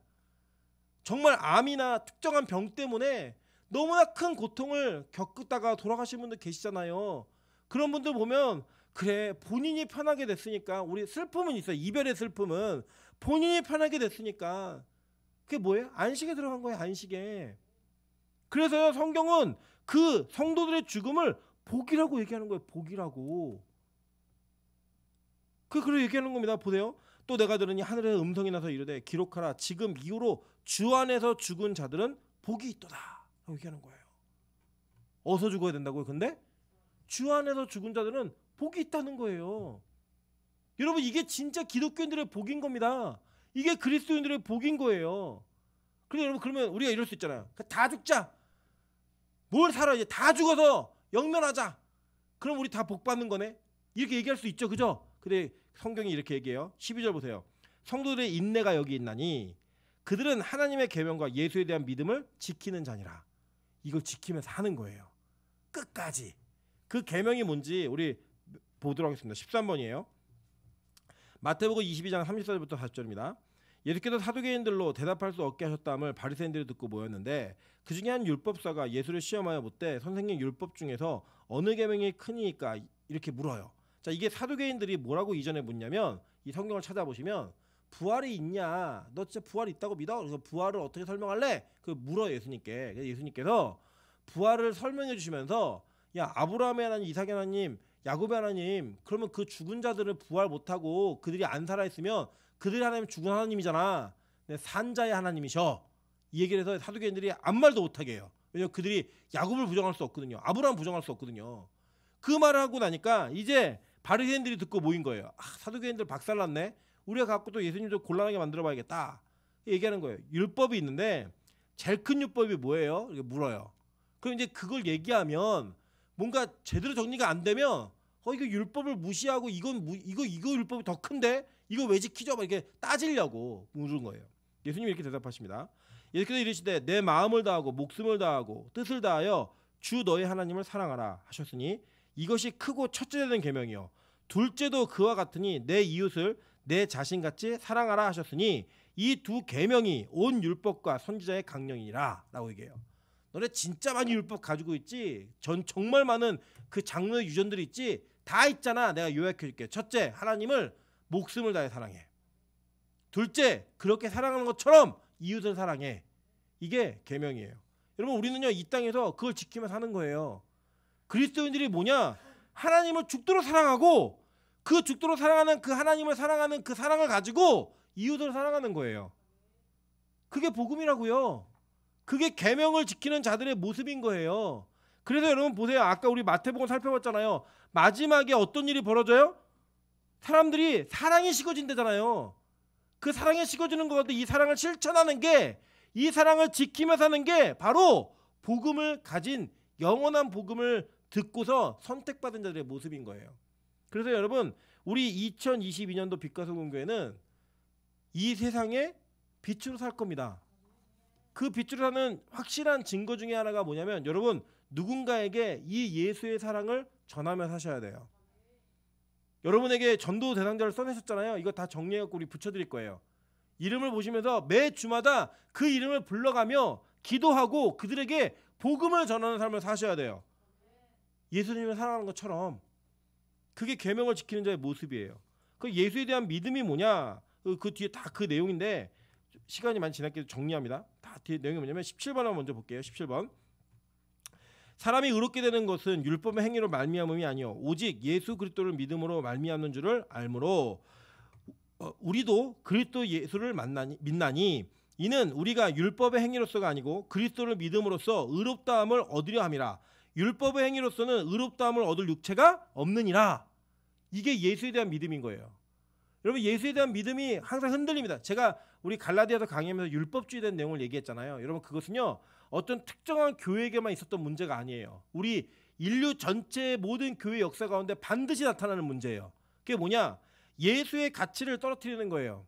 정말 암이나 특정한 병 때문에 너무나 큰 고통을 겪다가 돌아가신 분들 계시잖아요. 그런 분들 보면 그래 본인이 편하게 됐으니까, 우리 슬픔은 있어요. 이별의 슬픔은 본인이 편하게 됐으니까 그게 뭐예요? 안식에 들어간 거예요. 안식에. 그래서요 성경은 그 성도들의 죽음을 복이라고 얘기하는 거예요. 복이라고. 그래 얘기하는 겁니다. 보세요. 또 내가 들으니 하늘에서 음성이 나서 이르되 기록하라 지금 이후로 주 안에서 죽은 자들은 복이 있도다 라고 얘기하는 거예요. 어디서 죽어야 된다고요? 근데 주 안에서 죽은 자들은 복이 있다는 거예요. 여러분 이게 진짜 기독교인들의 복인 겁니다. 이게 그리스도인들의 복인 거예요. 그런데 여러분 그러면 우리가 이럴 수 있잖아요. 다 죽자. 뭘 살아 이제 다 죽어서 영면하자. 그럼 우리 다 복 받는 거네. 이렇게 얘기할 수 있죠. 그죠? 근데 성경이 이렇게 얘기해요. 12절 보세요. 성도들의 인내가 여기 있나니 그들은 하나님의 계명과 예수에 대한 믿음을 지키는 자니라. 이걸 지키면서 하는 거예요. 끝까지. 그 계명이 뭔지 우리 보도록 하겠습니다. 13번이에요. 마태복음 22장 34절부터 40절입니다. 예수께서 사두개인들로 대답할 수 없게 하셨다함을 바리새인들이 듣고 모였는데 그 중에 한 율법사가 예수를 시험하여 묻되 선생님 율법 중에서 어느 계명이 크니까 이렇게 물어요. 자 이게 사두개인들이 뭐라고 이전에 묻냐면 이 성경을 찾아보시면 부활이 있냐, 너 진짜 부활이 있다고 믿어? 그래서 부활을 어떻게 설명할래? 그 물어 예수님께. 그래서 예수님께서 부활을 설명해 주시면서 야 아브라함의 하나님, 이삭의 하나님, 야곱의 하나님, 그러면 그 죽은 자들을 부활 못하고 그들이 안 살아있으면 그들이 하나님 죽은 하나님이잖아. 산자의 하나님이셔. 이 얘기를 해서 사두개인들이 아무 말도 못하게 해요. 왜냐면 그들이 야곱을 부정할 수 없거든요. 아브라함 부정할 수 없거든요. 그 말을 하고 나니까 이제 바리새인들이 듣고 모인 거예요. 사두개인들 박살났네. 우리가 갖고 또 예수님도 곤란하게 만들어봐야겠다. 얘기하는 거예요. 율법이 있는데 제일 큰 율법이 뭐예요? 이렇게 물어요. 그럼 이제 그걸 얘기하면 뭔가 제대로 정리가 안 되면 이거 율법을 무시하고 이거 율법이 더 큰데 이거 왜 지키죠? 막 이렇게 따지려고 물은 거예요. 예수님이 이렇게 대답하십니다. 예수께서 이르시되 내 마음을 다하고 목숨을 다하고 뜻을 다하여 주 너의 하나님을 사랑하라 하셨으니 이것이 크고 첫째 되는 계명이요 둘째도 그와 같으니 내 이웃을 내 자신같이 사랑하라 하셨으니 이 두 계명이 온 율법과 선지자의 강령이라 라고 얘기해요. 너네 진짜 많이 율법 가지고 있지? 정말 많은 그 장로의 유전들이 있지? 다 있잖아. 내가 요약해 줄게. 첫째, 하나님을 목숨을 다해 사랑해. 둘째, 그렇게 사랑하는 것처럼 이웃을 사랑해. 이게 계명이에요. 여러분 우리는요 이 땅에서 그걸 지키면서 사는 거예요. 그리스도인들이 뭐냐? 하나님을 죽도록 사랑하고 그 죽도록 사랑하는 그 하나님을 사랑하는 그 사랑을 가지고 이웃을 사랑하는 거예요. 그게 복음이라고요. 그게 계명을 지키는 자들의 모습인 거예요. 그래서 여러분 보세요. 아까 우리 마태복음 살펴봤잖아요. 마지막에 어떤 일이 벌어져요? 사람들이 사랑이 식어진대잖아요. 그 사랑이 식어지는 것 같아. 이 사랑을 실천하는 게, 이 사랑을 지키며 사는 게 바로 복음을 가진 영원한 복음을 듣고서 선택받은 자들의 모습인 거예요. 그래서 여러분 우리 2022년도 빛과 소금 교회는 이 세상에 빛으로 살 겁니다. 그 빛으로 사는 확실한 증거 중에 하나가 뭐냐면 여러분 누군가에게 이 예수의 사랑을 전하며 사셔야 돼요. 여러분에게 전도 대상자를 써내셨잖아요. 이거 다 정리해갖고 우리 붙여드릴 거예요. 이름을 보시면서 매 주마다 그 이름을 불러가며 기도하고 그들에게 복음을 전하는 삶을 사셔야 돼요. 예수님을 사랑하는 것처럼. 그게 계명을 지키는 자의 모습이에요. 그 예수에 대한 믿음이 뭐냐? 그 뒤에 다 그 내용인데 시간이 많이 지났기 때문에 정리합니다. 다 뒤에 내용이 뭐냐면 17번을 먼저 볼게요. 17번. 사람이 의롭게 되는 것은 율법의 행위로 말미암음이 아니요 오직 예수 그리스도를 믿음으로 말미암는 줄을 알므로 우리도 그리스도 예수를 믿나니 이는 우리가 율법의 행위로서가 아니고 그리스도를 믿음으로써 의롭다함을 얻으려 함이라. 율법의 행위로서는 의롭다함을 얻을 육체가 없느니라. 이게 예수에 대한 믿음인 거예요. 여러분 예수에 대한 믿음이 항상 흔들립니다. 제가 우리 갈라디아서 강의하면서 율법주의에 대한 내용을 얘기했잖아요. 여러분 그것은요 어떤 특정한 교회에게만 있었던 문제가 아니에요. 우리 인류 전체의 모든 교회 역사 가운데 반드시 나타나는 문제예요. 그게 뭐냐? 예수의 가치를 떨어뜨리는 거예요.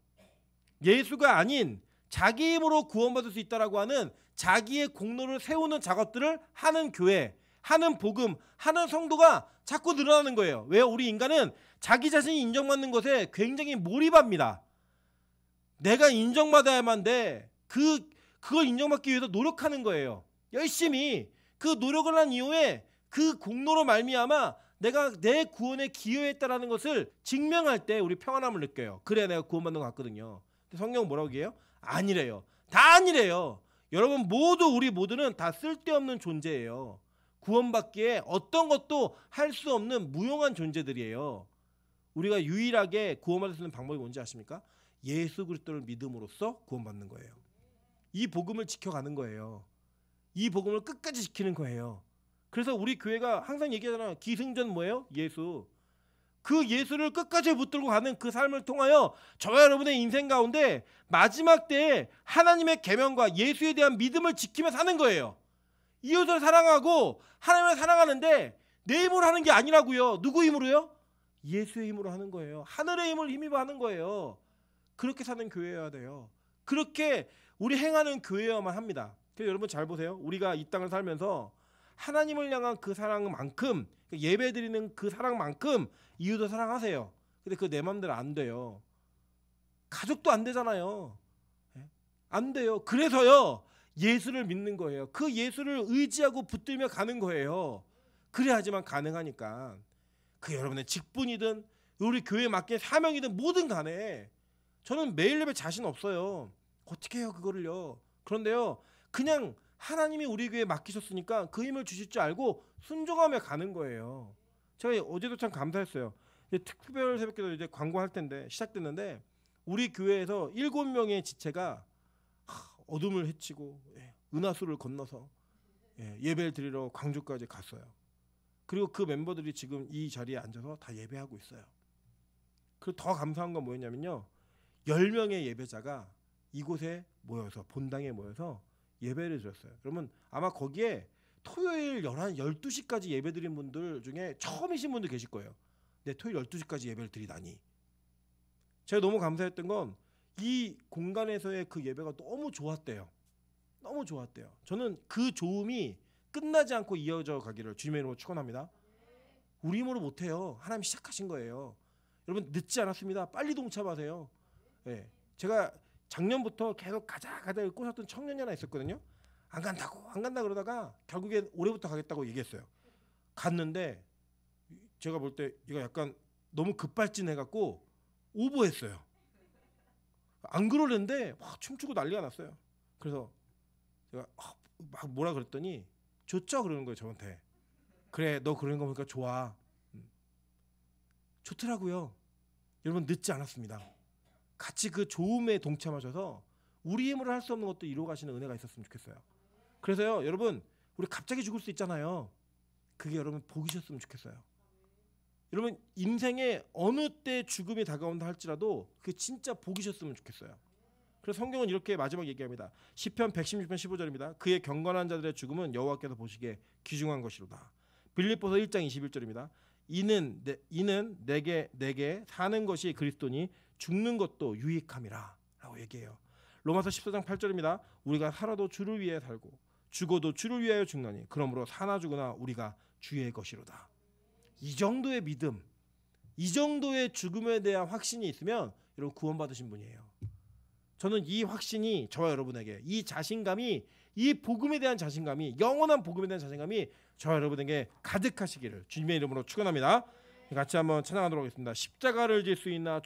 예수가 아닌 자기 힘으로 구원받을 수 있다라고 하는 자기의 공로를 세우는 작업들을 하는 교회, 하는 복음, 하는 성도가 자꾸 늘어나는 거예요. 왜요? 우리 인간은 자기 자신이 인정받는 것에 굉장히 몰입합니다. 내가 인정받아야만 돼. 그걸 인정받기 위해서 노력하는 거예요. 열심히 그 노력을 한 이후에 그 공로로 말미암아 내가 내 구원에 기여했다라는 것을 증명할 때 우리 평안함을 느껴요. 그래야 내가 구원받는 것 같거든요. 성경은 뭐라고 얘기해요? 아니래요. 다 아니래요. 여러분 우리 모두는 다 쓸데없는 존재예요. 구원받기에 어떤 것도 할 수 없는 무용한 존재들이에요. 우리가 유일하게 구원받을 수 있는 방법이 뭔지 아십니까? 예수 그리스도를 믿음으로써 구원받는 거예요. 이 복음을 지켜가는 거예요. 이 복음을 끝까지 지키는 거예요. 그래서 우리 교회가 항상 얘기하잖아요. 기승전 뭐예요? 예수. 그 예수를 끝까지 붙들고 가는 그 삶을 통하여 저와 여러분의 인생 가운데 마지막 때에 하나님의 계명과 예수에 대한 믿음을 지키며 사는 거예요. 이웃을 사랑하고 하나님을 사랑하는데 내 힘으로 하는 게 아니라고요. 누구 힘으로요? 예수의 힘으로 하는 거예요. 하늘의 힘을 힘입어 하는 거예요. 그렇게 사는 교회여야 돼요. 그렇게 우리 행하는 교회여야만 합니다. 그래서 여러분 잘 보세요. 우리가 이 땅을 살면서 하나님을 향한 그 사랑만큼 예배드리는 그 사랑만큼 이웃을 사랑하세요. 근데 그거 내 맘대로 안 돼요. 가족도 안 되잖아요. 안 돼요. 그래서요 예수를 믿는 거예요. 그 예수를 의지하고 붙들며 가는 거예요. 그래야지만 가능하니까. 그 여러분의 직분이든 우리 교회에 맡긴 사명이든 뭐든 간에 저는 매일 예배 자신 없어요. 어떻게 해요 그거를요. 그런데요 그냥 하나님이 우리 교회에 맡기셨으니까 그 힘을 주실 줄 알고 순종하며 가는 거예요. 제가 어제도 참 감사했어요. 특별 새벽기도 이제 광고할 텐데 시작됐는데 우리 교회에서 7명의 지체가 어둠을 헤치고 은하수를 건너서 예배를 드리러 광주까지 갔어요. 그리고 그 멤버들이 지금 이 자리에 앉아서 다 예배하고 있어요. 그리고 더 감사한 건 뭐였냐면요. 10명의 예배자가 이곳에 모여서 본당에 모여서 예배를 드렸어요. 그러면 아마 거기에 토요일 12시까지 예배드린 분들 중에 처음이신 분들 계실 거예요. 네, 토요일 12시까지 예배를 드리다니. 제가 너무 감사했던 건 이 공간에서의 그 예배가 너무 좋았대요. 너무 좋았대요. 저는 그 좋음이 끝나지 않고 이어져 가기를 주님의 이름으로 축원합니다. 우리 힘으로 못해요. 하나님 시작하신 거예요. 여러분 늦지 않았습니다. 빨리 동참하세요. 네, 제가 작년부터 계속 가자 꼬셨던 청년이 하나 있었거든요. 안 간다 그러다가 결국에 올해부터 가겠다고 얘기했어요. 갔는데 제가 볼 때 이거 약간 너무 급발진해갖고 오버했어요. 안 그러는데 막 춤추고 난리가 났어요. 그래서 제가 막 뭐라 그랬더니 좋죠 그러는 거예요 저한테. 그래 너 그러는 거 보니까 좋아. 좋더라고요. 여러분 늦지 않았습니다. 같이 그 좋음에 동참하셔서 우리 힘으로 할 수 없는 것도 이루어 가시는 은혜가 있었으면 좋겠어요. 그래서요 여러분 우리 갑자기 죽을 수 있잖아요. 그게 여러분 복이셨으면 좋겠어요. 여러분 인생에 어느 때 죽음이 다가온다 할지라도 그게 진짜 복이셨으면 좋겠어요. 그래서 성경은 이렇게 마지막 얘기합니다. 시편 116편 15절입니다. 그의 경건한 자들의 죽음은 여호와께서 보시기에 귀중한 것이로다. 빌립보서 1장 21절입니다. 이는 내게 사는 것이 그리스도니 죽는 것도 유익함이라 라고 얘기해요. 로마서 14장 8절입니다. 우리가 살아도 주를 위해 살고 죽어도 주를 위하여 죽나니 그러므로 사나 죽으나 우리가 주의 것이로다. 이 정도의 믿음, 이 정도의 죽음에 대한 확신이 있으면 여러분 구원받으신 분이에요. 저는 이 확신이 저와 여러분에게, 이 자신감이, 이 복음에 대한 자신감이, 영원한 복음에 대한 자신감이 저와 여러분에게 가득하시기를 주님의 이름으로 축원합니다. 같이 한번 찬양하도록 하겠습니다. 십자가를 질 수 있나